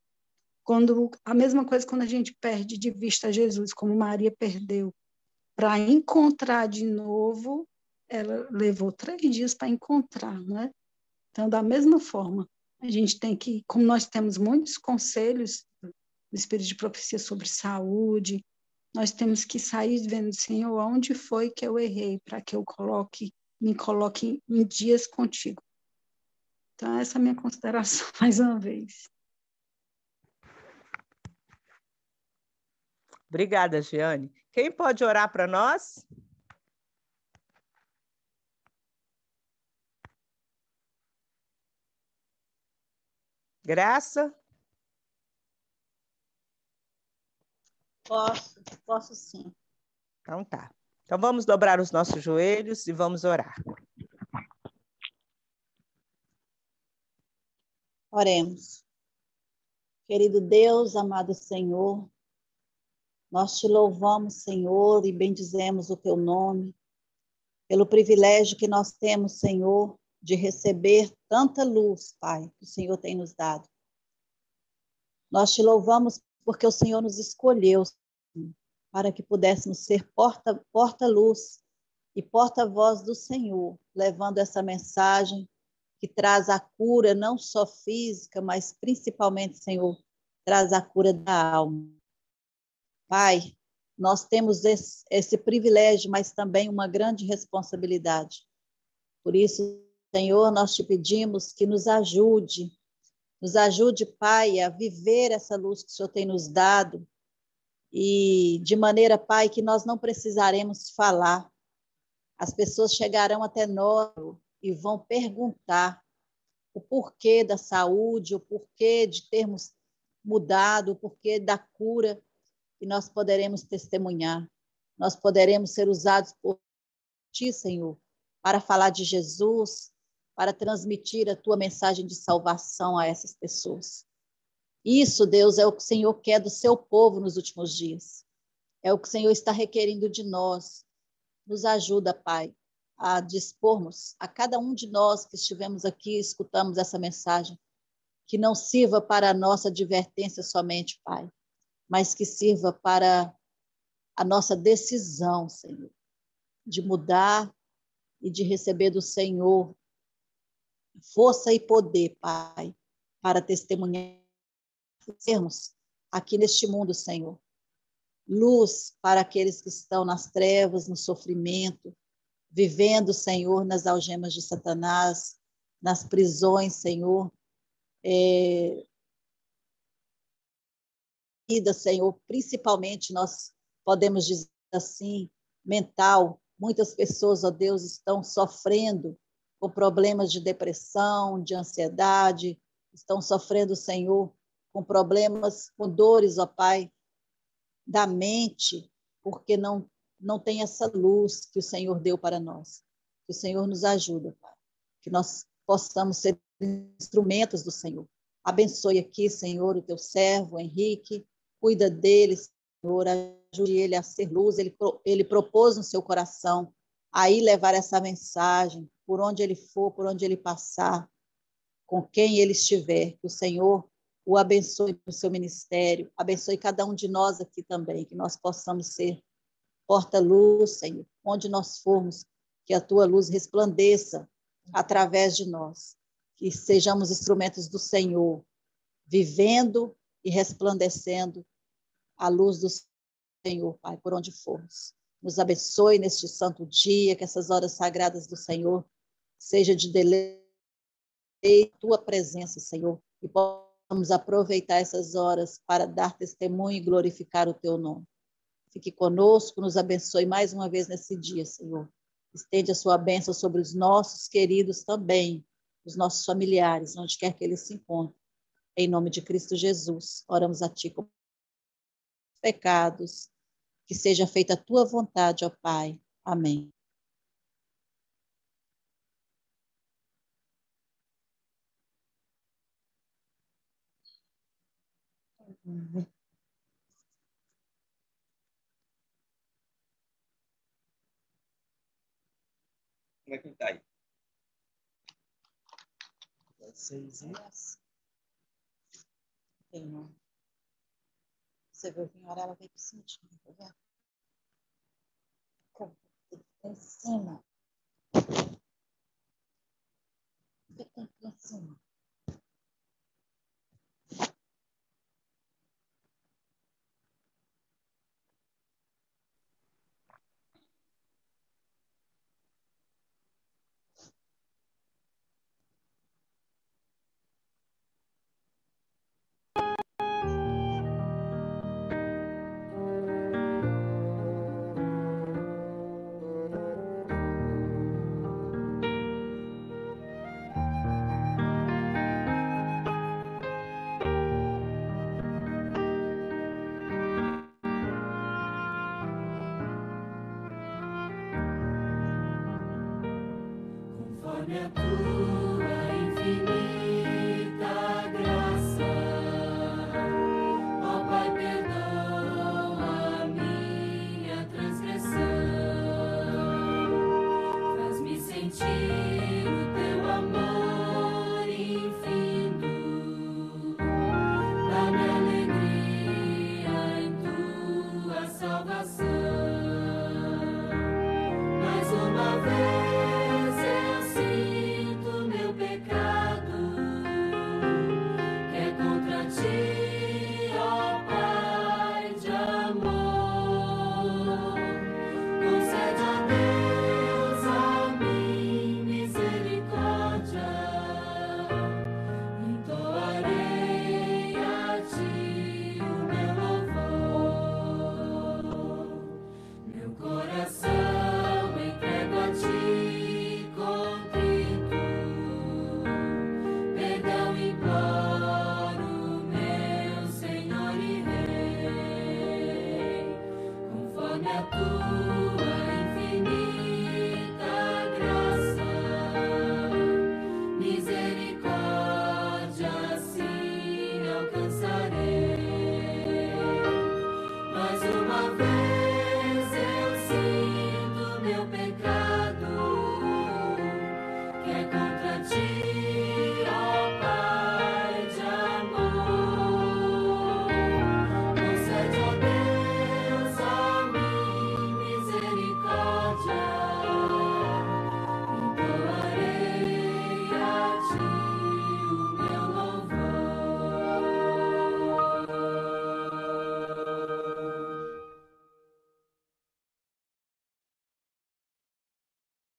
A mesma coisa quando a gente perde de vista Jesus, como Maria perdeu, para encontrar de novo, ela levou 3 dias para encontrar, né? Então, da mesma forma, a gente tem que, como nós temos muitos conselhos do Espírito de Profecia sobre saúde, nós temos que sair vendo, Senhor, onde foi que eu errei, para que eu me coloque em dias contigo. Então, essa é a minha consideração, mais uma vez. Obrigada, Jeane. Quem pode orar para nós? Graça? Posso sim. Então tá. Então vamos dobrar os nossos joelhos e vamos orar. Oremos. Querido Deus, amado Senhor, nós te louvamos, Senhor, e bendizemos o teu nome, pelo privilégio que nós temos, Senhor, de receber tanta luz, Pai, que o Senhor tem nos dado. Nós te louvamos porque o Senhor nos escolheu para que pudéssemos ser porta-luz e porta-voz do Senhor, levando essa mensagem que traz a cura não só física, mas principalmente, Senhor, traz a cura da alma. Pai, nós temos esse privilégio, mas também uma grande responsabilidade. Por isso, Senhor, nós te pedimos que nos ajude, Pai, a viver essa luz que o Senhor tem nos dado e de maneira, Pai, que nós não precisaremos falar. As pessoas chegarão até nós e vão perguntar o porquê da saúde, o porquê de termos mudado, o porquê da cura, e nós poderemos testemunhar. Nós poderemos ser usados por Ti, Senhor, para falar de Jesus, para transmitir a Tua mensagem de salvação a essas pessoas. Isso, Deus, é o que o Senhor quer do seu povo nos últimos dias. É o que o Senhor está requerendo de nós. Nos ajuda, Pai, a dispormos a cada um de nós que estivemos aqui, escutamos essa mensagem, que não sirva para a nossa advertência somente, Pai, mas que sirva para a nossa decisão, Senhor, de mudar e de receber do Senhor força e poder, Pai, para testemunhar aqui neste mundo, Senhor. Luz para aqueles que estão nas trevas, no sofrimento, vivendo, Senhor, nas algemas de Satanás, nas prisões, Senhor. Vida, Senhor, principalmente nós podemos dizer assim, mental. Muitas pessoas, ó Deus, estão sofrendo com problemas de depressão, de ansiedade, estão sofrendo, Senhor, com problemas, com dores, ó Pai, da mente, porque não tem essa luz que o Senhor deu para nós. Que o Senhor nos ajude, Pai. Que nós possamos ser instrumentos do Senhor. Abençoe aqui, Senhor, o teu servo, Henrique. Cuida dele, Senhor. Ajude ele a ser luz. Ele propôs no seu coração aí levar essa mensagem, por onde ele for, por onde ele passar, com quem ele estiver. Que o Senhor o abençoe no seu ministério. Abençoe cada um de nós aqui também. Que nós possamos ser porta-luz, Senhor. Onde nós formos, que a tua luz resplandeça através de nós. Que sejamos instrumentos do Senhor, vivendo e resplandecendo a luz do Senhor, Pai, por onde formos. Nos abençoe neste santo dia, que essas horas sagradas do Senhor seja de deleite, tua presença, Senhor, e possamos aproveitar essas horas para dar testemunho e glorificar o teu nome. Fique conosco, nos abençoe mais uma vez nesse dia, Senhor. Estende a sua bênção sobre os nossos queridos também, os nossos familiares, onde quer que eles se encontrem. Em nome de Cristo Jesus, oramos a Ti com pecados. Que seja feita a Tua vontade, ó Pai. Amém. Como é que tá aí? 6 horas. Tem não. Você viu que hora ela veio para sentir, tá vendo? Em cima. Tem aqui em cima. Conforme a tua infinita graça, ó Pai, perdoa a minha transgressão, faz-me sentir o teu amor infinito, dá-me alegria em tua salvação. Mais uma vez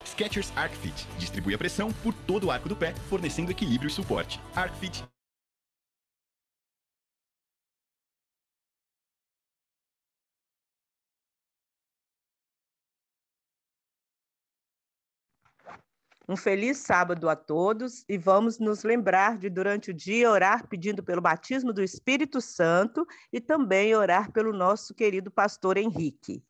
Skechers Arc Fit distribui a pressão por todo o arco do pé, fornecendo equilíbrio e suporte. Arc Fit Um feliz sábado a todos e vamos nos lembrar de, durante o dia, orar pedindo pelo batismo do Espírito Santo e também orar pelo nosso querido pastor Henrique.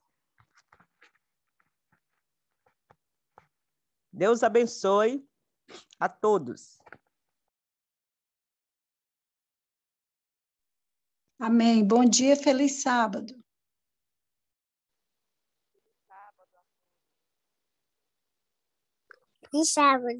Deus abençoe a todos. Amém. Bom dia, feliz sábado. Feliz sábado.